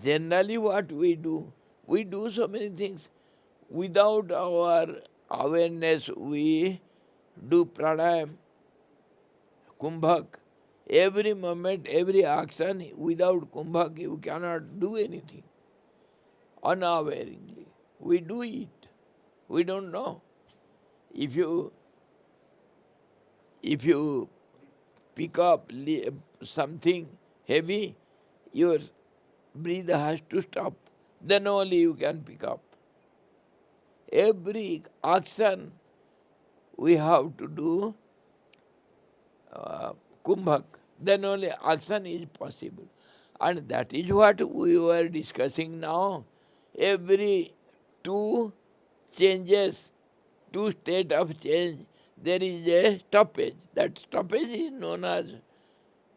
generally what we do so many things. Without our awareness, we do pranayam, kumbhak. Every moment, every action, without kumbhak, you cannot do anything. Unawareingly. We do it. We don't know. If you pick up something heavy, your breath has to stop. Then only you can pick up. Every action we have to do kumbhak. Then only action is possible. And that is what we were discussing now. Every two changes, two state of change, there is a stoppage. That stoppage is known as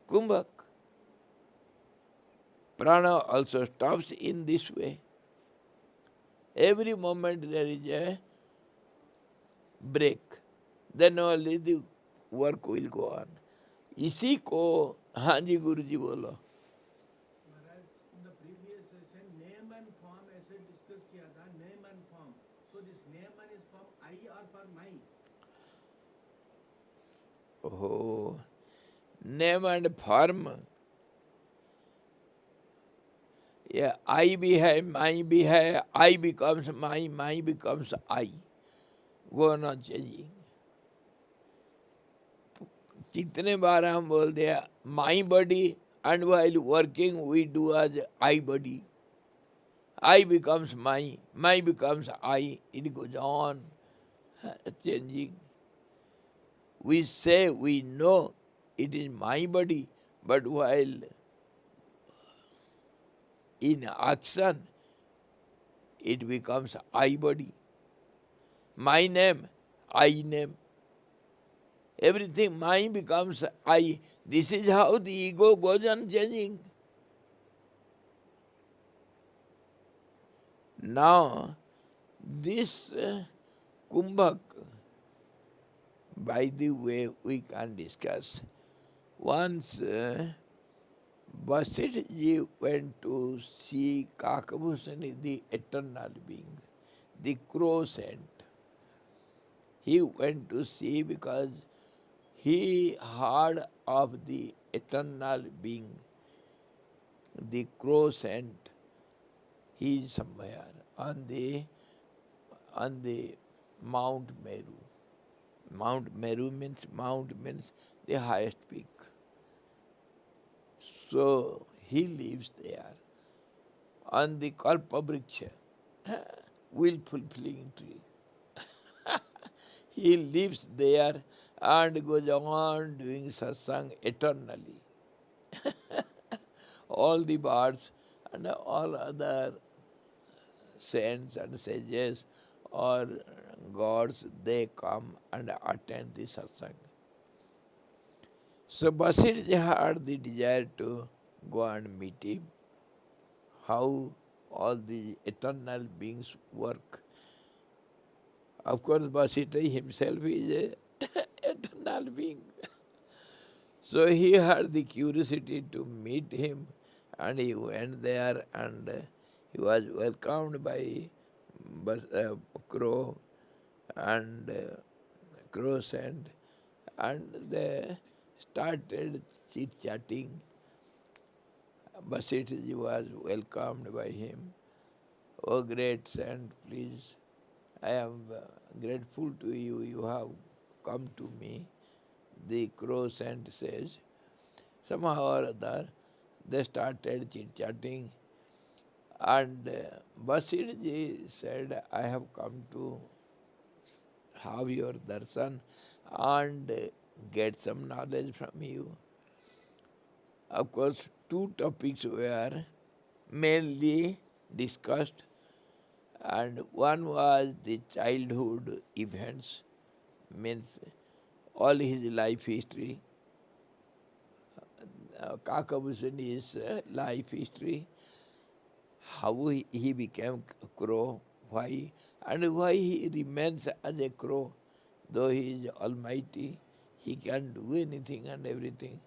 kumbhak. Prana also stops in this way. Every moment there is a break. Then only the work will go on. इसी को, हाँ जी गुरु जी बोलो. महाराज, in the previous session name and form ऐसे discuss किया था, name and form. So this name and is from I or for my? Oh, name and form. Yeah, I भी है, my भी है, I becomes my becomes I. वो not changing. कितने बार हम बोल दिया my body, and while working we do as I body. I becomes my becomes I. It goes on changing. We say we know it is my body, but while in action, it becomes I body. My name, I name. Everything mine becomes I. This is how the ego goes on changing. Now, this kumbhak, by the way, we can discuss. Once Vasishta went to see Kakabhusani, the eternal being, the crow saint. He went to see because he heard of the eternal being, the crow saint. He is somewhere on the Mount Meru. Mount Meru means the highest peak. So he lives there on the Kalpavriksha, willful fulfilling tree. He lives there and goes on doing satsang eternally. All the bards and all other saints and sages or gods, they come and attend the satsang. So Vasishta had the desire to go and meet him, how all the eternal beings work. Of course, Vasishta himself is an eternal being. So he had the curiosity to meet him, and he went there, and he was welcomed by crow and crow saint, and they started chit-chatting. Vasishta was welcomed by him. Oh great saint, please, I am grateful to you, you have come to me. The crow saint says. Somehow or other, they started chit-chatting, and Vasishta said, I have come to have your darshan and get some knowledge from you. Of course, two topics were mainly discussed, and one was the childhood events, means all his life history, Kakabhusani's life history, how he became crow, why, and why he remains as a crow, though he is almighty, he can do anything and everything.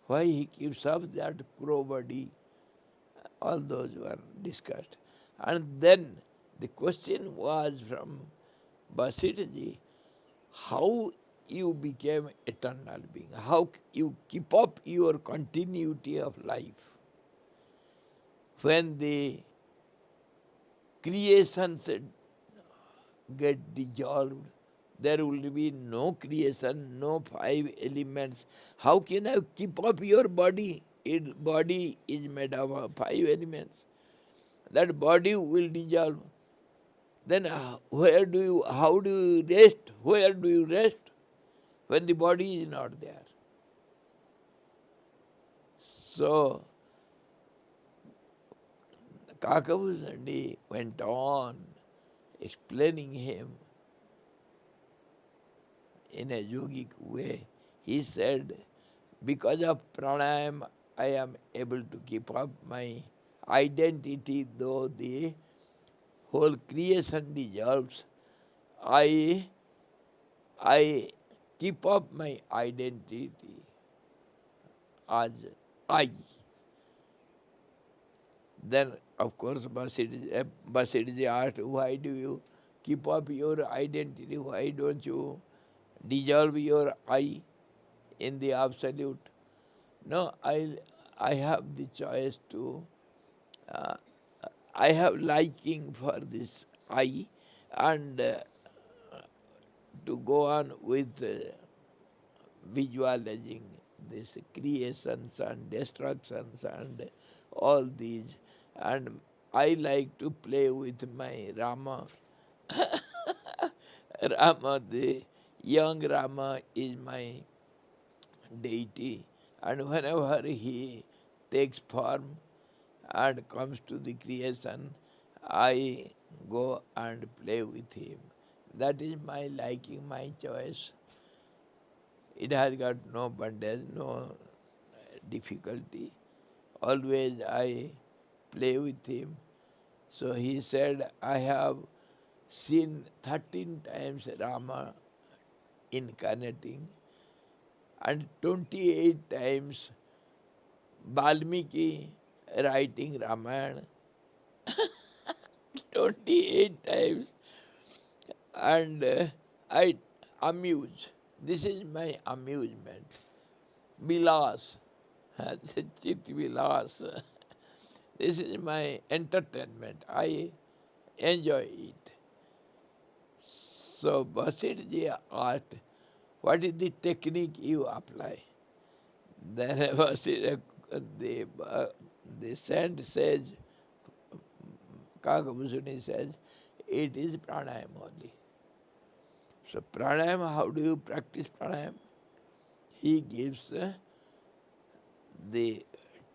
Why he keeps up that crow body, all those were discussed. And then the question was from Vasishta, how you became eternal being, how you keep up your continuity of life. When the creations get dissolved, there will be no creation, no five elements. How can I keep up your body? Body is made up of five elements. That body will dissolve. Then how do you rest? Where do you rest when the body is not there? So, Kakavusandi went on explaining him in a yogic way. He said, because of pranayam, I am able to keep up my identity, though the whole creation dissolves. I keep up my identity as I. Then, of course, Vasishta asked, why do you keep up your identity? Why don't you dissolve your I in the absolute? No, I have the choice to, I have liking for this I, and to go on with visualizing these creations and destructions and all these. And I like to play with my Rama. Rama, the young Rama, is my deity. And whenever he takes form, and comes to the creation, I go and play with him. That is my liking, my choice. It has got no bondage, no difficulty. Always I play with him. So he said, I have seen 13 times Rama incarnating and 28 times Valmiki writing Ramayana. 28 times. And I amuse. This is my amusement. Vilas. Chit Vilas. This is my entertainment. I enjoy it. So Vasishta asked, what is the technique you apply? Then Vasishta, the saint says, Kakabhusuni says, it is pranayam only. So pranayam, how do you practice pranayam? He gives the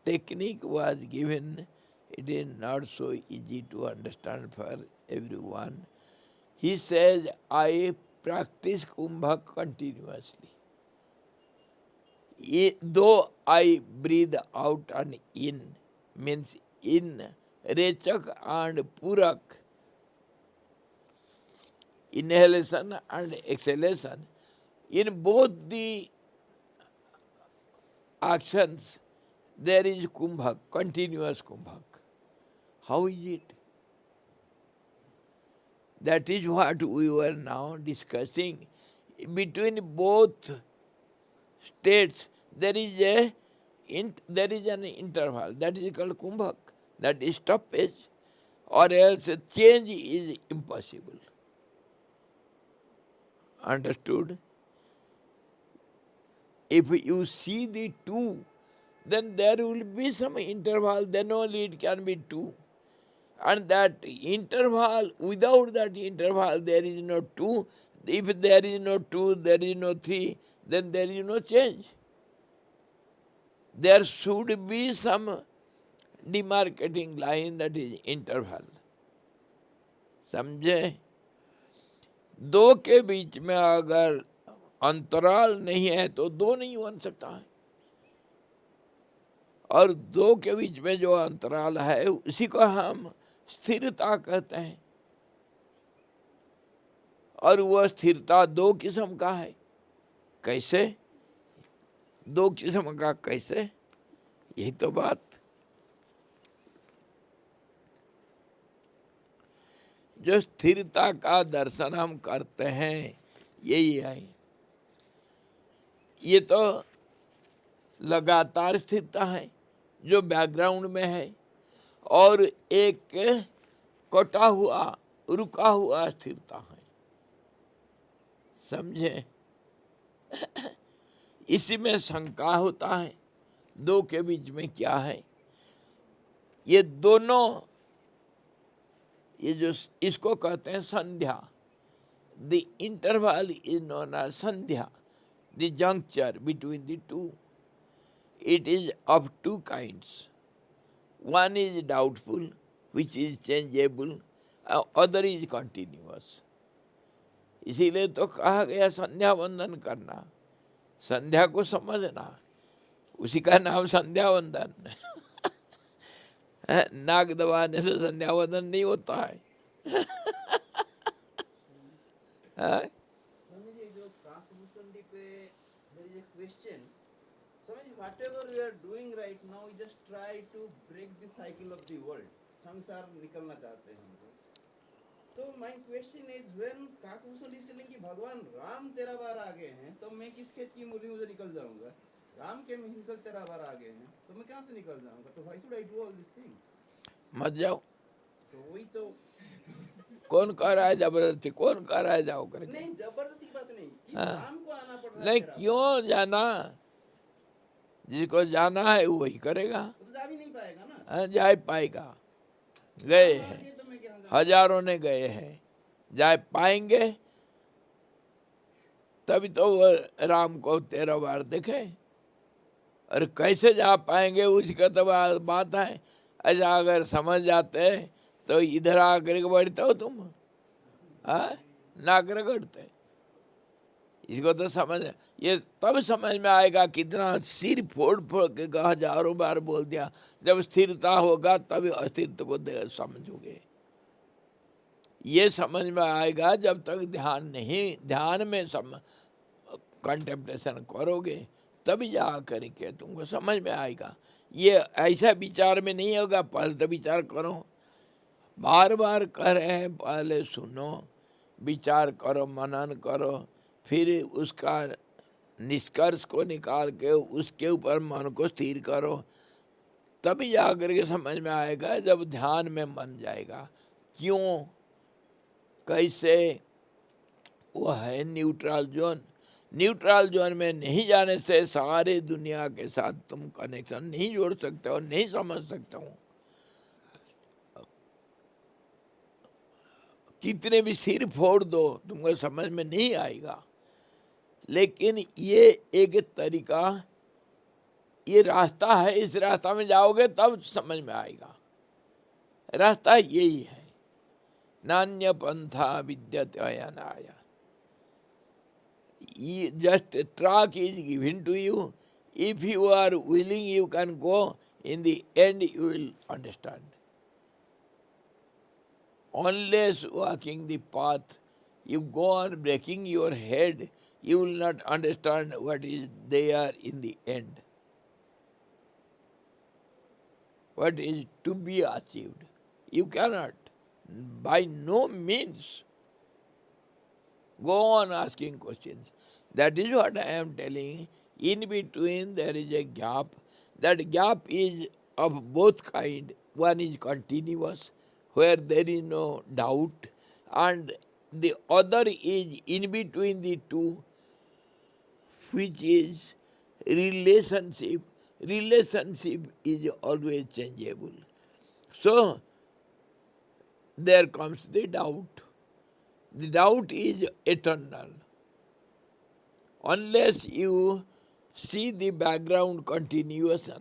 technique was given. It is not so easy to understand for everyone. He says, I practice kumbha continuously. Though I breathe out and in, means in, rechak and purak, inhalation and exhalation, in both the actions, there is kumbhak, continuous kumbhak. How is it? That is what we were now discussing. Between both states, there is an interval. That is called kumbhak. That is stoppage. Or else change is impossible. Understood? If you see the two, then there will be some interval, then only it can be two. And that interval, without that interval, there is no two. If there is no two, there is no three, then there is no change. There should be some demarcating line, that is interval. समझे? दो के बीच में अगर अंतराल नहीं है तो दो नहीं बन सकता है, और दो के बीच में जो अंतराल है उसी को हम स्थिरता कहते हैं। और वह स्थिरता दो किस्म का है। कैसे? दो किस्म का कैसे? यही तो बात। जो स्थिरता का दर्शन हम करते हैं यही है। ये तो लगातार स्थिरता है जो बैकग्राउंड में है, और एक कटा हुआ रुका हुआ स्थिरता है। समझे? इसी में शंका होता है दो के बीच में क्या है। ये दोनों, ये जो इसको कहते हैं संध्या, the interval is known as sandhya, the juncture between the two. It is of two kinds. One is doubtful, which is changeable, other is continuous. इसीलिए तो कहा गया संध्या वंदन करना, संध्या को समझना, उसी का नाम संध्या वंदन। नाक दबाने से संध्या वंदन नहीं होता है। स्वामी जी, जो काकभूषणी पे there is a question. Swami, whatever we are doing right now, we just try to break the cycle of the world. संसार निकलना चाहते हैं हम लोग। तो my question is, when Kakbhushan is telling कि भगवान राम 13 बार आ गए हैं, तो मैं किस खेत की मूली मुझे निकल जाऊंगा? राम के हिंसक 13 बार आ गए हैं, तो मैं कहाँ से निकल जाऊंगा? तो why should I do all these things? मत जाओ। तो वही तो कौन कह रहा है जबरदस्ती? कौन कह रहा है जाओ करके? नहीं, जबरदस्ती की बात नहीं कि हाँ। राम को आना पड़ रहा है नहीं, 13 बार। क्यों जाना? जिसको जाना है वही करेगा। वो तो जा भी नहीं पाएगा ना। हाँ, जा पाएगा। गए राम आ हैं, गए तो मैं क्या जाऊं? हजारों ने गए हैं, जा पाएंगे तभी तो वो राम को 13 बार देखे। और कैसे जा पाएंगे उसका तो बात है। अच्छा अगर समझ जाते तो इधर आकर के बैठते हो तुम, हाँ, नाक रगड़ते। इसको तो समझ, ये तब समझ में आएगा, कितना सिर फोड़ फोड़ के हजारों बार बोल दिया। जब स्थिरता होगा तब अस्तित्व को समझोगे। ये समझ में आएगा जब तक ध्यान नहीं, ध्यान में कंटेम्पलेशन करोगे तभी जा करके तुमको समझ में आएगा। ये ऐसा विचार में नहीं होगा, पहले तो विचार करो, बार बार कह रहे हैं, पहले सुनो, विचार करो, मनन करो, फिर उसका निष्कर्ष को निकाल के उसके ऊपर मन को स्थिर करो, तभी जा करके समझ में आएगा। जब ध्यान में मन जाएगा, क्यों, कैसे, वो है न्यूट्रल जोन। न्यूट्रल जोन में नहीं जाने से सारे दुनिया के साथ तुम कनेक्शन नहीं जोड़ सकते हो, नहीं समझ सकते हो। कितने भी सिर फोड़ दो तुमको समझ में नहीं आएगा। लेकिन ये एक तरीका, ये रास्ता है, इस रास्ता में जाओगे तब समझ में आएगा। रास्ता यही है, नान्य पंथा विद्यते अयनाय। Just track is given to you. If you are willing, you can go. In the end, you will understand. Unless walking the path, you go on breaking your head, you will not understand what is there in the end. What is to be achieved. You cannot, by no means. Go on asking questions. That is what I am telling. In between there is a gap. That gap is of both kind. One is continuous, where there is no doubt, and the other is in between the two, which is relationship. Relationship is always changeable. So, there comes the doubt. The doubt is eternal. Unless you see the background continuation,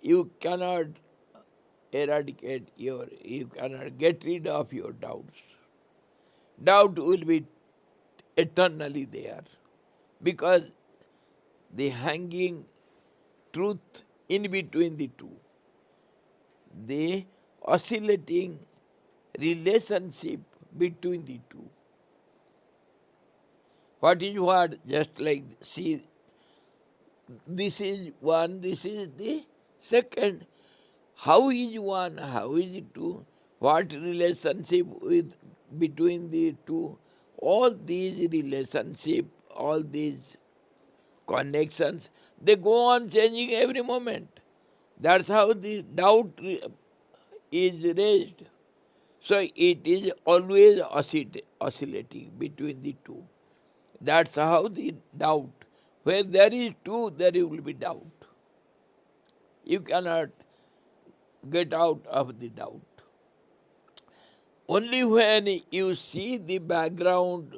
you cannot eradicate you cannot get rid of your doubts. Doubt will be eternally there, because the hanging truth in between the two, the oscillating relationship between the two. What is what? Just like, see, this is one, this is the second. How is one? How is two? What relationship with between the two? All these relationship, all these connections, they go on changing every moment. That's how the doubt is raised. So it is always oscillating between the two. That's how the doubt. Where there is two, there will be doubt. You cannot get out of the doubt. Only when you see the background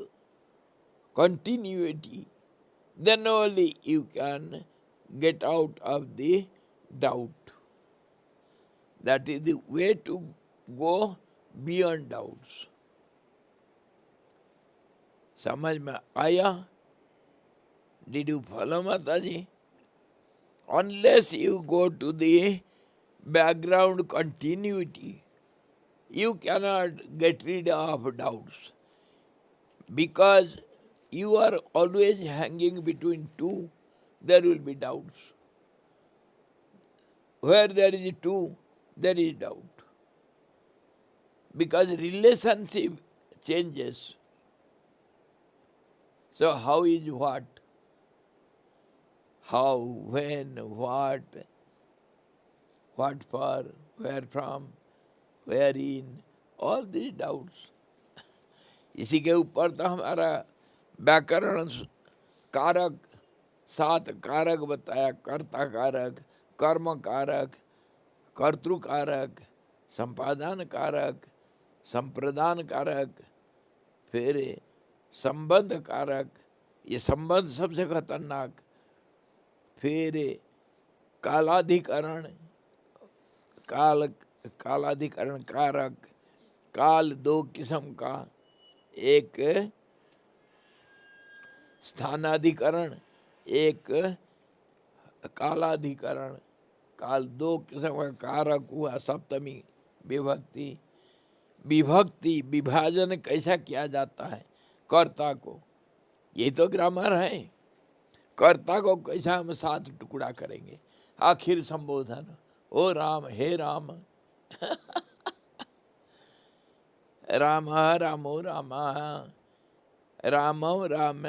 continuity, then only you can get out of the doubt. That is the way to go beyond doubts. समझ में आया? Did you follow, Mataji? Unless you go to the background continuity, you cannot get rid of doubts, because you are always hanging between two, there will be doubts. Where there is two, there is doubt, because relationship changes. So how is what? How, when, what for, where from, wherein, all these doubts. इसी के ऊपर तो हमारा व्याकरण कारक, 7 कारक बताया, कर्ता कारक, कर्म कारक, कर्तृ कारक, संपादन कारक, संप्रदान कारक, फिर संबंध कारक, ये संबंध सबसे खतरनाक, फिर कालाधिकरण, काल, कालाधिकरण कारक, काल दो किस्म का, एक स्थानाधिकरण, एक कालाधिकरण। काल दो किस्म का कारक हुआ, सप्तमी विभक्ति। विभक्ति विभाजन कैसा किया जाता है, कर्ता को, ये तो ग्रामर है। कर्ता को कैसा हम 7 टुकड़ा करेंगे, आखिर संबोधन, ओ राम, हे राम, राम रामो रामा, रामम राम,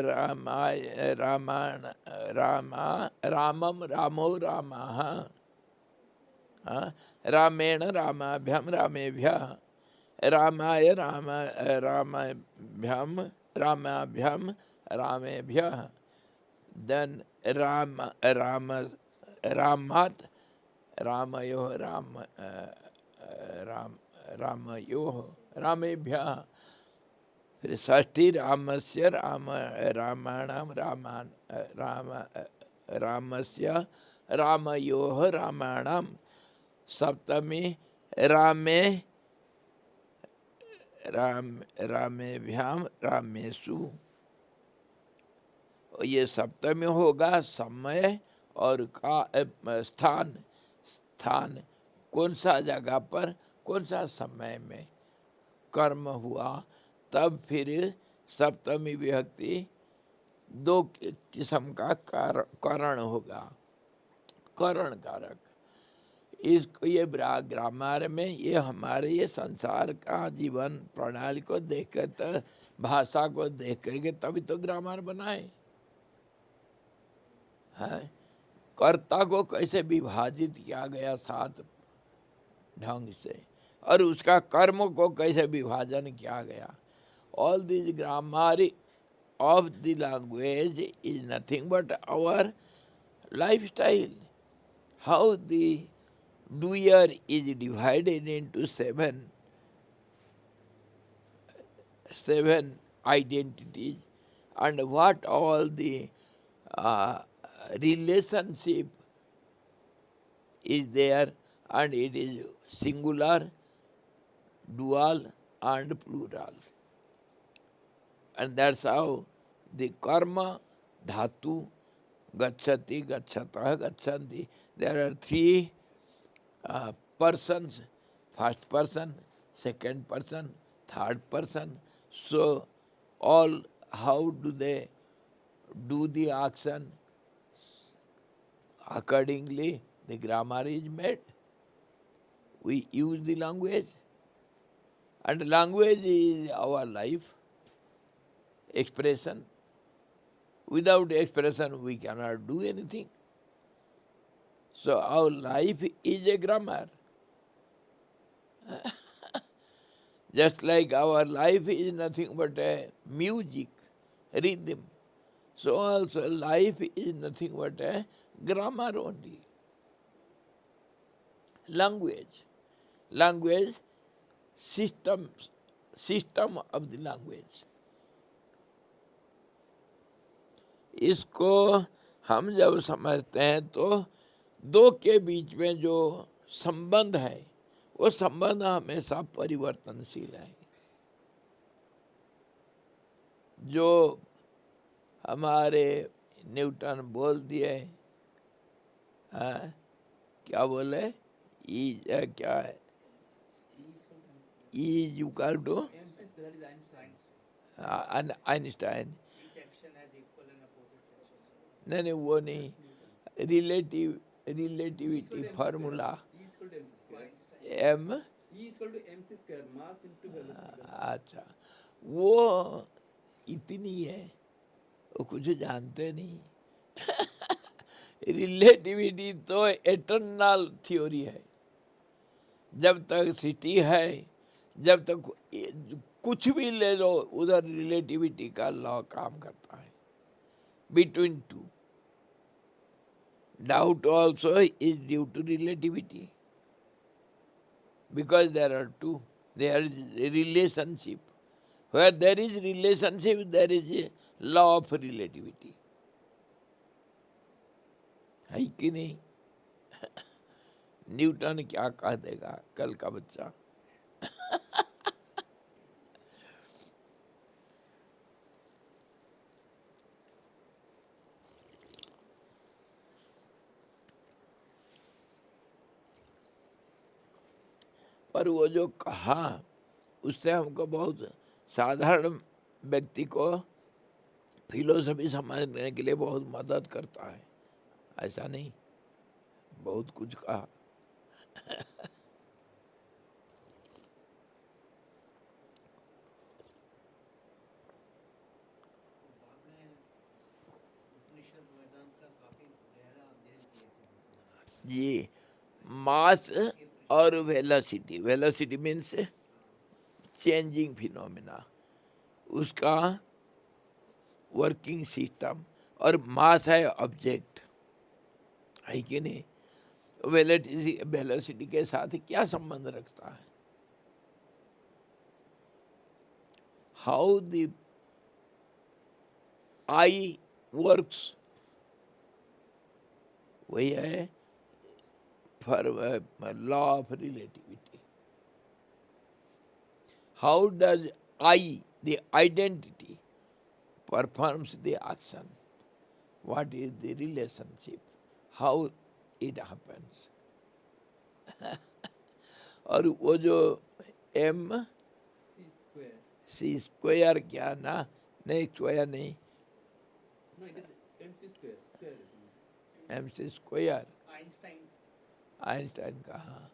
रामाय रामायण, रामा रामम रामो रामा, रामेण रामाभ्याम रामेभ्यः, रामाय राम रामाभ्याम रामाभ्याम रामेभ्यः, देन राम राम रामात् रामयो राम राम रामयो रामेभ्यः। फिर षष्ठी रामस्य राम रामाणाम रामान राम रामस्य रामयोः रामाणाम। सप्तमी रामे राम रामेभ्याम रामेषु। ये सप्तमी होगा समय और का स्थान, स्थान कौन सा जगह पर, कौन सा समय में कर्म हुआ, तब फिर सप्तमी विभक्ति 2 किस्म का करण होगा, करण कारक। इसको ये ग्रामर में ये हमारे ये संसार का जीवन प्रणाली को देखकर, तो भाषा को देख करके तभी तो ग्रामर बनाए हैं। कर्ता को कैसे विभाजित किया गया 7 ढंग से, और उसका कर्म को कैसे विभाजन किया गया। All this grammar of the language is nothing but our lifestyle. How the doer is divided into seven identities, and what all the relationship is there, and it is singular, dual and plural. And that's how the karma, dhatu, gacchati, gachatah, gachanti. There are 3 persons, first person, second person, third person. So all, how do they do the action? Accordingly, the grammar is made. We use the language, and language is our life expression. Without expression, we cannot do anything. So our life is a grammar. Just like our life is nothing but a music, rhythm. So also life is nothing but a grammar only. Language. Language, system of the language. इसको हम जब समझते हैं तो 2 के बीच में जो संबंध है, वो संबंध हमेशा परिवर्तनशील है। जो हमारे न्यूटन बोल दिए, क्या बोले, क्या है, इज इक्वल टू आइंस्टाइन। नहीं, वो नहीं, रिलेटिविटी फार्मूला m, अच्छा, वो इतनी है, वो कुछ जानते नहीं। रिलेटिविटी तो एटर्नल थ्योरी है। जब तक सिटी है, जब तक कुछ भी ले लो, उधर रिलेटिविटी का लॉ काम करता है। Between 2. Doubt also is due to relativity. Because there are 2, there is a relationship. Where there is relationship, there is a law of relativity. है कि नहीं? न्यूटन क्या कह देगा कल का बच्चा। पर वो जो कहा उससे हमको बहुत साधारण व्यक्ति को फिलोसफी समझने के लिए बहुत मदद करता है। ऐसा नहीं, बहुत कुछ कहा। तो बाद में उपनिषद वेदांत का काफी गहरा अध्ययन किए थे उसने। ये मास उसके और velocity, velocity means changing phenomena, उसका वर्किंग सिस्टम, और मास है ऑब्जेक्ट, है कि नहीं। वेलोसिटी के साथ क्या संबंध रखता है, हाउ द आई वर्क्स, वही है for law of relativity. How does I, the identity, performs the action, what is the relationship, how it happens। और वो जो एम C square. सी स्क्वायर क्या ना, नहीं स्क्वायर नहीं, No, it is MC square. Square is M C square Einstein Einstein का। हाँ,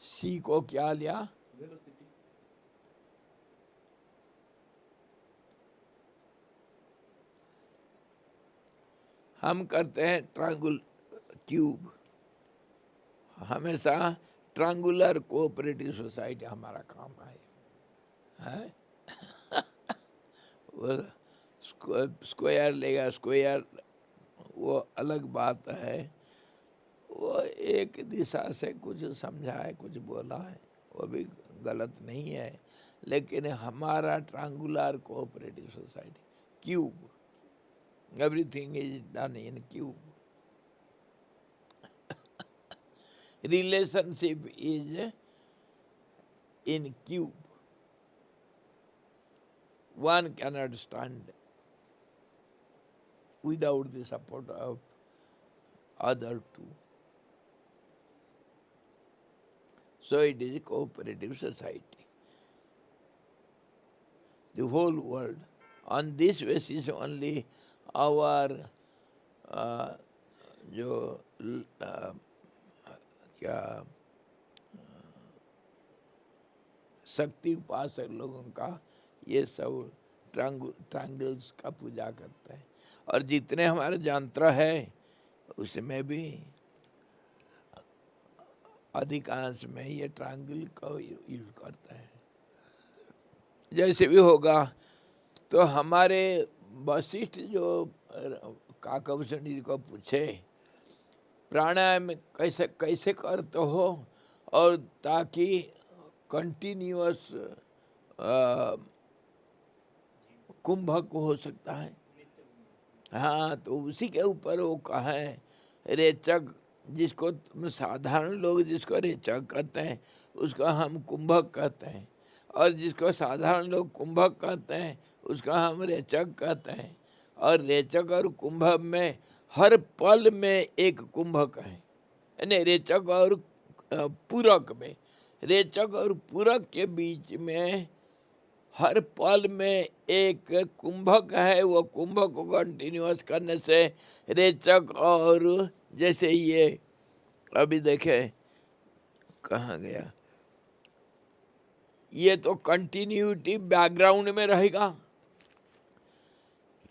सी को क्या लिया, velocity. हम करते हैं ट्रायंगुल क्यूब, हमेशा ट्रायंगुलर कोऑपरेटिव सोसाइटी हमारा काम है। वो स्क्वायर लेगा, स्क्वायर वो अलग बात है, वो एक दिशा से कुछ समझा है, कुछ बोला है, वो भी गलत नहीं है, लेकिन हमारा triangular cooperative society cube, everything is done in cube, relationship is in cube, one cannot stand without the support of other two, so it is a cooperative society, the whole world, on this basis only our जो क्या शक्ति उपासक लोगों का ये सब triangles का पूजा करते हैं, और जितने हमारे यंत्र है उसमें भी अधिकांश में ये ट्रायंगल का यूज करते हैं। जैसे भी होगा, तो हमारे वशिष्ठ जो काकभूषण जी को पूछे प्राणायाम कैसे कैसे करते हो, और ताकि कंटिन्यूअस कुंभक हो सकता है। हाँ, तो उसी के ऊपर वो कहें रेचक, जिसको साधारण लोग जिसको रेचक कहते हैं उसको हम कुंभक कहते हैं, और जिसको साधारण लोग कुंभक कहते हैं उसका हम रेचक कहते हैं। और रेचक और कुंभक में हर पल में एक कुंभक है, यानी रेचक और पूरक में, रेचक और पूरक के बीच में हर पल में एक कुंभक है। वो कुंभक को कंटिन्यूअस करने से रेचक, और जैसे ये अभी देखे कहाँ गया, ये तो कंटिन्यूटी बैकग्राउंड में रहेगा,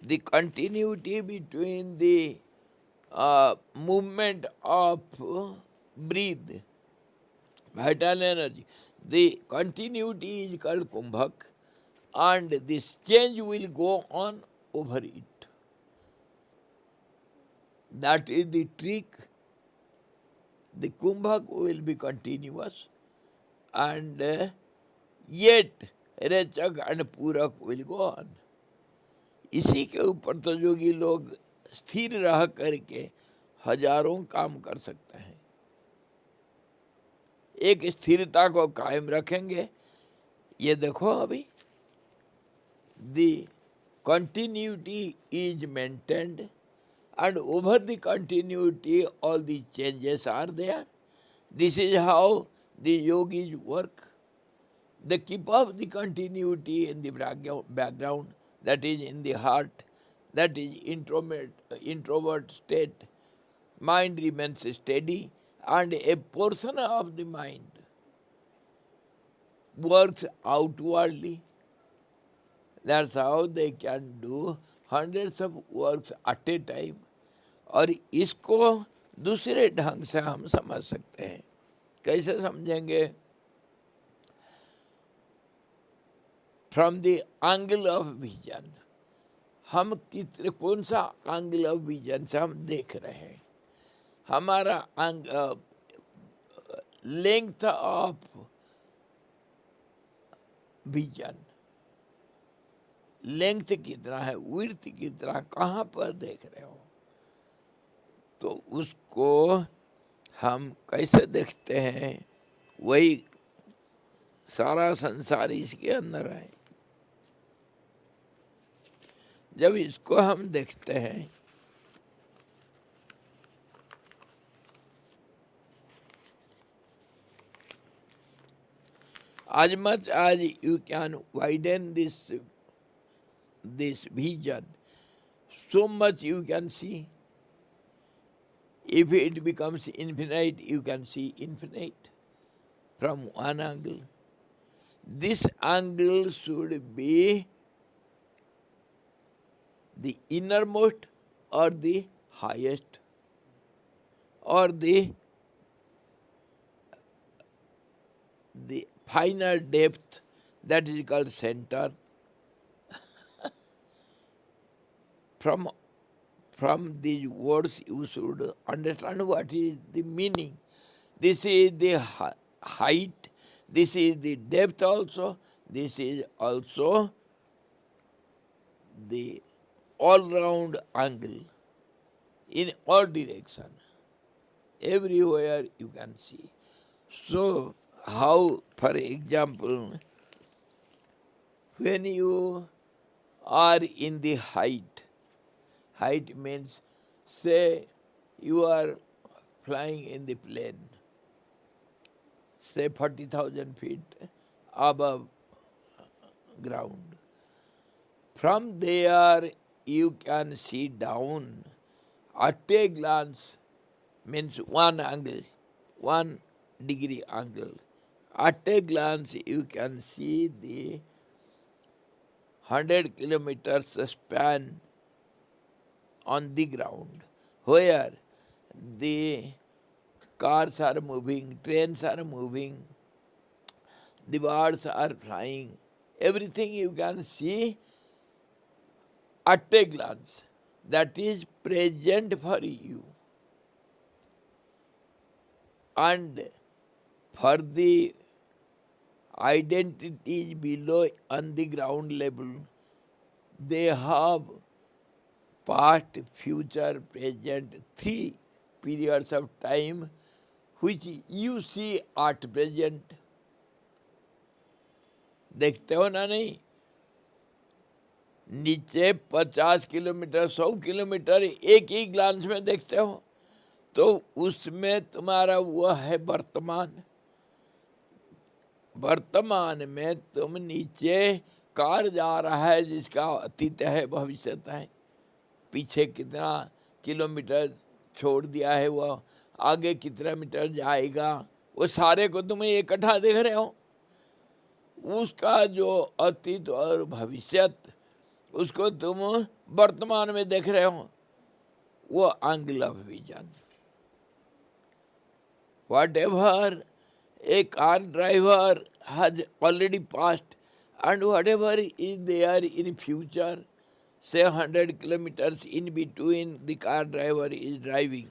the continuity between the movement of breathe, vital energy, the continuity is called kumbhak, and this change will go on over it. That is the trick. The kumbhak will be continuous, and yet rechak and purak will go on. इसी के ऊपर तो योगी लोग स्थिर रह करके हजारों काम कर सकते हैं। एक स्थिरता को कायम रखेंगे। ये देखो अभी the continuity is maintained, and over the continuity all the changes are there. This is how the yogis work. They keep up the continuity in the background, that is in the heart, that is introvert state. Mind remains steady, and a portion of the mind works outwardly. That's how they can do hundreds of works at a time. और इसको दूसरे ढंग से हम समझ सकते हैं। कैसे समझेंगे? From the angle of vision. हम कितने कौन सा एंगल ऑफ विजन से हम देख रहे हैं? हमारा लेंथ ऑफ विजन, लेंथ कितना है, विड्थ कितना, कहाँ पर देख रहे हो? तो उसको हम कैसे देखते हैं? वही सारा संसार इसके अंदर है। जब इसको हम देखते हैं, as much as you can widen this vision, so much you can see. If it becomes infinite, you can see infinite from one angle. This angle should be the innermost or the highest or the final depth, that is called center. From these words you should understand what is the meaning. This is the height, this is the depth also, this is also the all-round angle in all direction. Everywhere you can see. So, how, for example, when you are in the height means, say you are flying in the plane, say 40,000 feet above ground. From there you can see down at a glance, means one angle, 1 degree angle. At a glance you can see the 100 kilometers span on the ground, where the cars are moving, trains are moving, the birds are flying, everything you can see at a glance. That is present for you. And for the identities below on the ground level, they have past, future, present, 3 periods of time which you see at present. देखते हो ना? नहीं, नीचे 50 kilometre 100 kilometre एक ही glance में देखते हो, तो उसमें तुम्हारा वो है वर्तमान। वर्तमान में तुम नीचे कार जा रहा है जिसका अतीत है, भविष्य है, पीछे कितना किलोमीटर छोड़ दिया है, वो आगे कितना मीटर जाएगा, वो सारे को तुम इकट्ठा देख रहे हो। उसका जो अतीत और भविष्य उसको तुम वर्तमान में देख रहे हो, वो angle of vision. Whatever a car driver has already passed and whatever is there in future, say 100 kilometers in between the car driver is driving,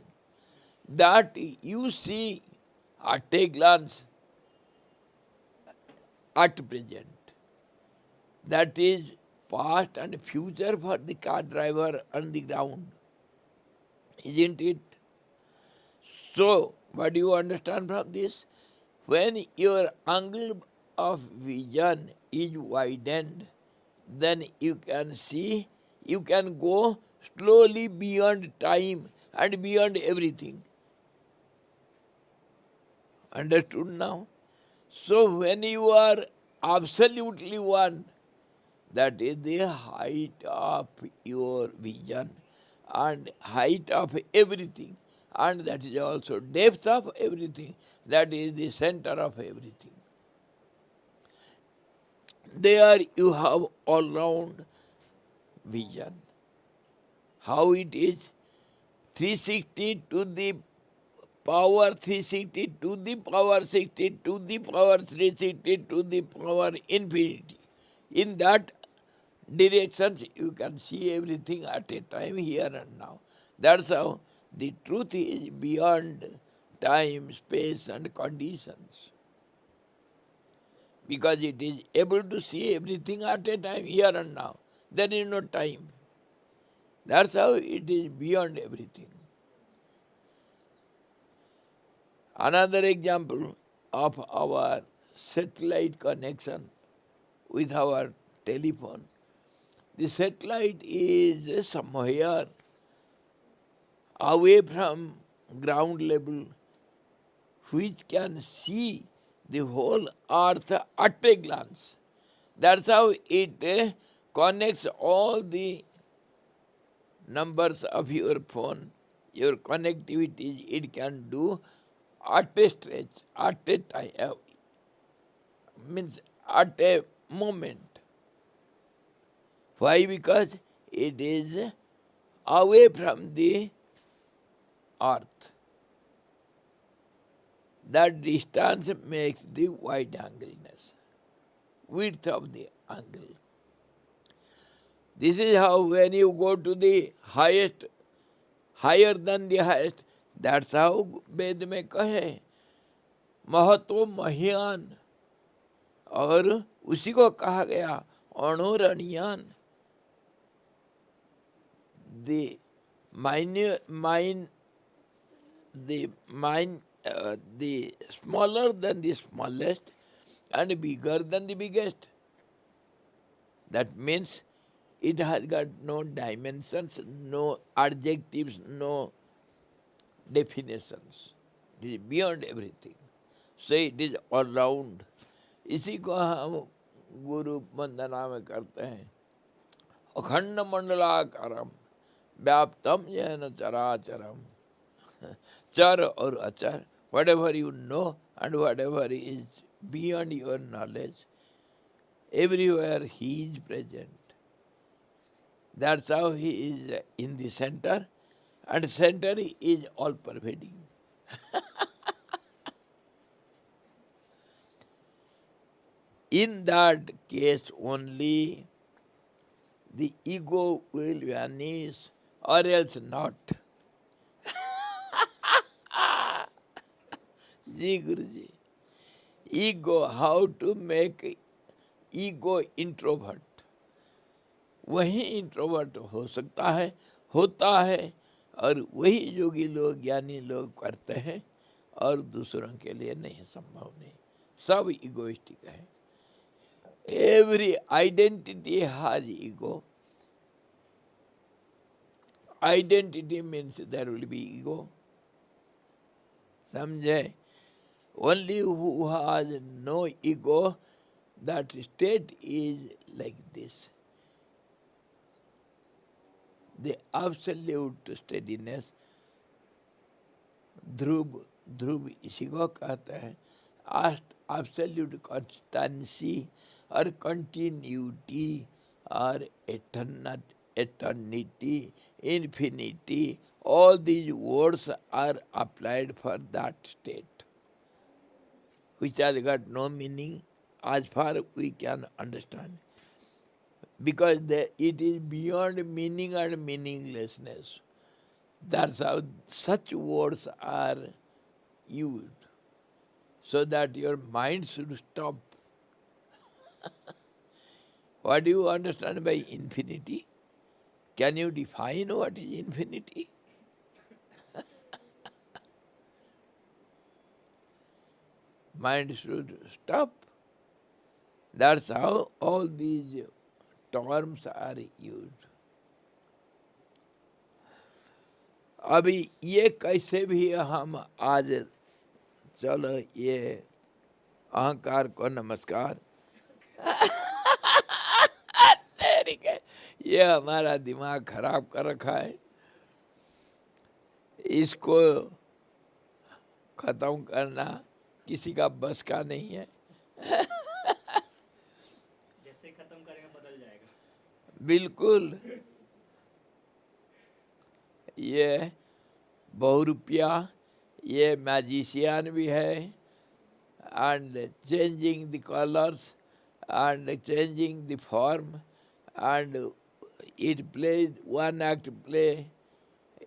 that you see at a glance at present. That is past and future for the car driver on the ground, isn't it? So, what do you understand from this? When your angle of vision is widened, then you can see, you can go slowly beyond time and beyond everything. Understood now? So when you are absolutely one, that is the height of your vision and height of everything, and that is also depth of everything, that is the center of everything. There you have all round vision. How it is? 360 to the power 360 to the power 60 to the power 360 to the power infinity. In that directions you can see everything at a time, here and now. That's how the truth is beyond time, space and conditions. Because it is able to see everything at a time, here and now. There is no time. That's how it is beyond everything. Another example of our satellite connection with our telephone. The satellite is somewhere away from ground level, which can see the whole earth at a glance. That's how it connects all the numbers of your phone, your connectivity, it can do at a stretch, at a time, means at a moment. Why? Because it is away from the earth. That distance makes the wide angleness, width of the angle. This is how when you go to the highest, higher than the highest, that's how वेद में कहे महतो महियान, और उसी को कहा गया अणुरणियान. The the smaller than the smallest and bigger than the biggest. That means it has got no dimensions, no adjectives, no definitions. It is beyond everything. So it is all round. इसी को हम गुरु वंदना में करते हैं. अखंड मंडलाकारम व्याप्तम येन चराचरम. Char or achar, whatever you know and whatever is beyond your knowledge, everywhere he is present. That's how he is in the center, and center is all pervading. In that case only the ego will vanish, or else not. जी गुरुजी. Ego, how to make ego introvert. वही introvert हो सकता है, होता है, और वही योगी लोग, ज्ञानी लोग करते हैं, और दूसरों के लिए नहीं, संभव नहीं. सब इगोइस्टिक है. Every identity has ego. Identity means there will be ego. समझे? Only who has no ego, that state is like this. The absolute steadiness, ध्रुव इसी को कहते हैं. Absolute constancy or continuity or eternity, infinity, all these words are applied for that state, which has got no meaning as far we can understand, because it is beyond meaning and meaninglessness. That's how such words are used, so that your mind should stop. What do you understand by infinity? Can you define what is infinity? Mind should stop. That's how all these terms are used. अभी ये कैसे भी हम आज चलो ये अहंकार को नमस्कार ठीक है, ये हमारा दिमाग खराब कर रखा है, इसको खत्म करना किसी का बस का नहीं है। जैसे खत्म करेंगे बदल जाएगा। बिल्कुल, ये बहुरूपिया, ये मैजिशियन भी है, and changing the colors and changing the form, and it plays one act play,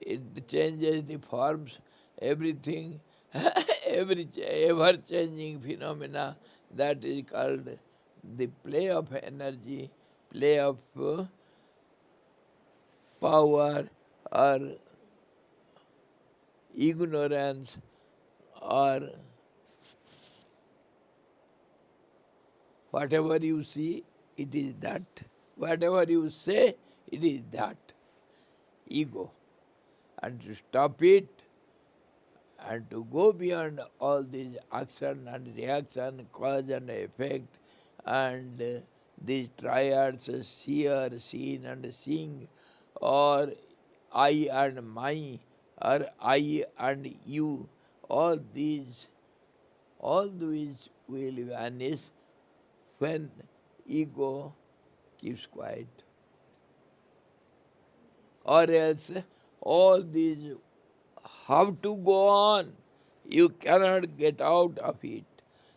it changes the forms, everything, every ever changing phenomena, that is called the play of energy, play of power or ignorance or whatever you see, it is that. Whatever you say, it is that. Ego. And to stop it and to go beyond all these action and reaction, cause and effect, and these triads, seer, seen and seeing, or I and my, or I and you, all these will vanish when ego keeps quiet. Or else all these have to go on. You cannot get out of it.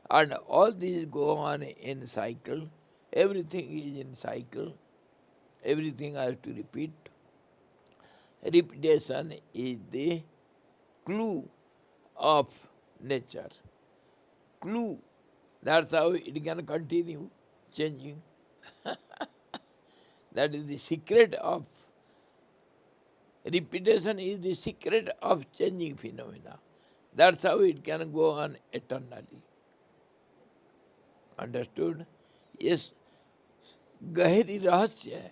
And all these go on in cycle. Everything is in cycle. Everything has to repeat. Repetition is the clue of nature. Clue. That's how it can continue changing. That is the secret of repetition, is the secret of changing phenomena. That's how it can go on eternally. Understood? Yes, गहरी रहस्य है।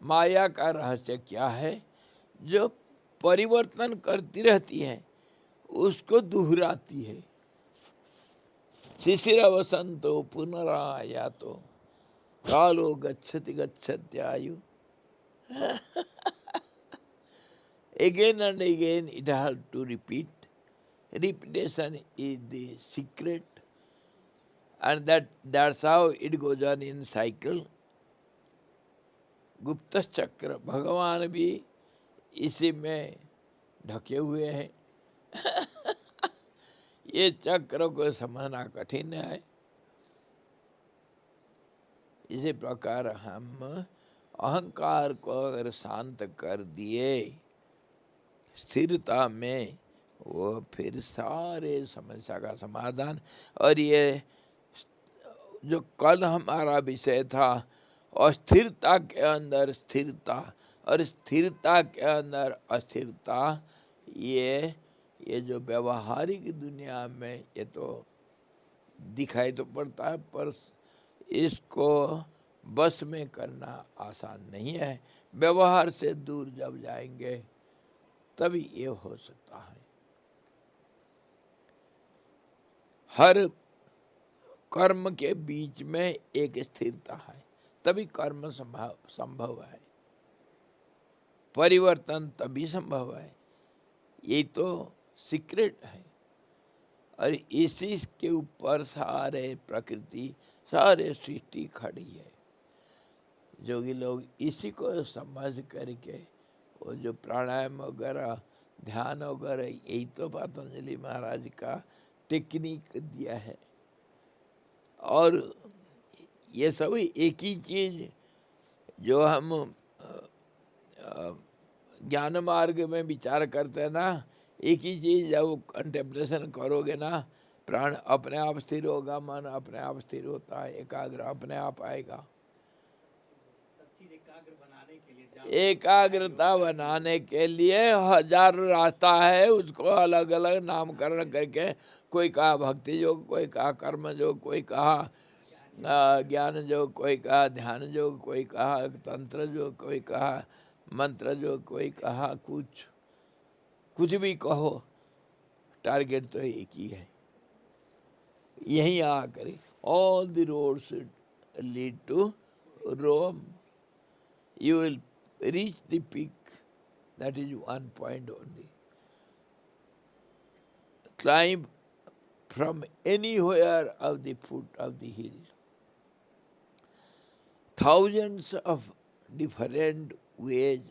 माया का रहस्य क्या है? जो परिवर्तन करती रहती है, उसको दोहराती है। शिशिरवसंतो पुनरायातो कालो गच्छति गच्छत्यायु। Again and again it has to repeat. Repetition is the secret, and that's how it goes on in cycle. गुप्त चक्र भगवान भी इसी में ढके हुए हैं। ये चक्र को समझना कठिन है। इसी प्रकार हम अहंकार को अगर शांत कर दिए स्थिरता में, वो फिर सारे समस्या का समाधान। और ये जो कल हमारा विषय था, अस्थिरता के अंदर स्थिरता और स्थिरता के अंदर अस्थिरता, ये जो व्यवहारिक दुनिया में ये तो दिखाई तो पड़ता है, पर इसको बस में करना आसान नहीं है। व्यवहार से दूर जब जाएंगे तभी ये हो सकता है। हर कर्म के बीच में एक स्थिरता है, तभी कर्म संभव है, परिवर्तन तभी संभव है। ये तो सीक्रेट है, और इसी के ऊपर सारे प्रकृति, सारे सृष्टि खड़ी है। जोगी लोग इसी को समझ करके वो जो प्राणायाम वगैरह, ध्यान वगैरह, यही तो पतंजलि महाराज का टेक्निक दिया है। और ये सब एक ही चीज़ जो हम ज्ञान मार्ग में विचार करते हैं ना, एक ही चीज़ जब कंटेम्पलेशन करोगे ना, प्राण अपने आप स्थिर होगा, मन अपने आप स्थिर होता है, एकाग्र अपने आप आएगा। चीज एकाग्र बनाने के लिए एकाग्रता बनाने के लिए हजारों रास्ता है, उसको अलग अलग नामकरण करके, कोई कहा भक्ति योग, कोई कहा कर्म योग, कोई कहा ज्ञान योग, कोई कहा ध्यान योग, कोई कहा तंत्र योग, कोई कहा मंत्र योग, कोई कहा कुछ भी कहो, टारगेट तो एक ही है, यहीं आकर all the roads lead to Rome, you will reach the peak. That is one point only. Climb from anywhere of the foot of the hill. Thousands of different ways,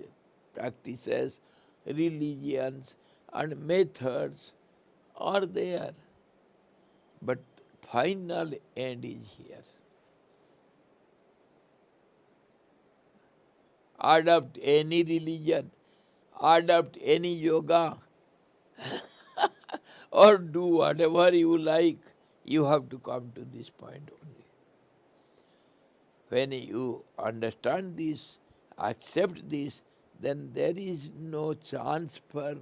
practices, religions and methods are there. But final end is here. Adopt any religion, adopt any yoga, or do whatever you like, you have to come to this point only. When you understand this, accept this, then there is no chance for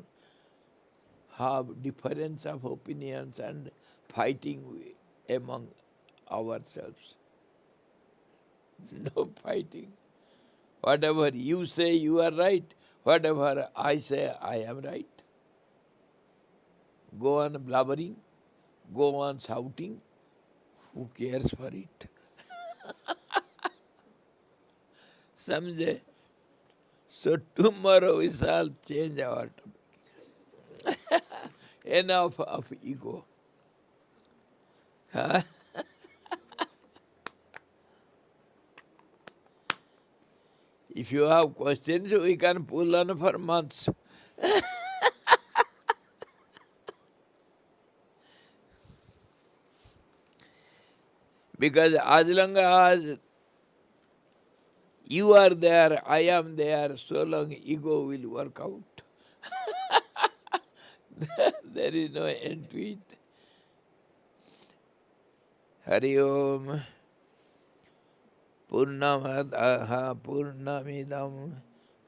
have difference of opinions and fighting among ourselves. No fighting. Whatever you say, you are right. Whatever I say, I am right. Go on blabbering, go on shouting. Who cares for it? Samjhe? So tomorrow we shall change our topic. Enough of ego. Huh? If you have questions, we can pull on for months. Because as long as you are there, I am there, so long ego will work out. There is no end to it. Hari Om. Purnamadaha Purnamidam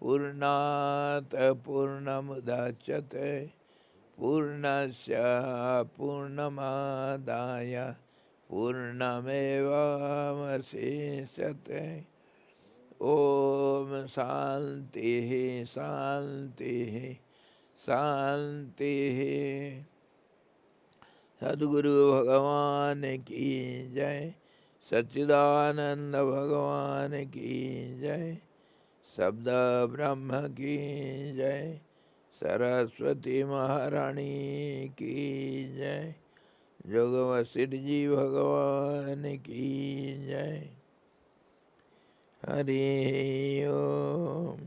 Purnat Purnamudachyate Purnasya Purnamadaya Purnamevamasisyate. Om Shanti Shanti Shanti. Sadguru Bhagavan ki jai, सच्चिदानंद भगवान की जय, शब्द ब्रह्म की जय, सरस्वती महारानी की जय, जोग वशिष्ठ जी भगवान की जय। हरि ओम।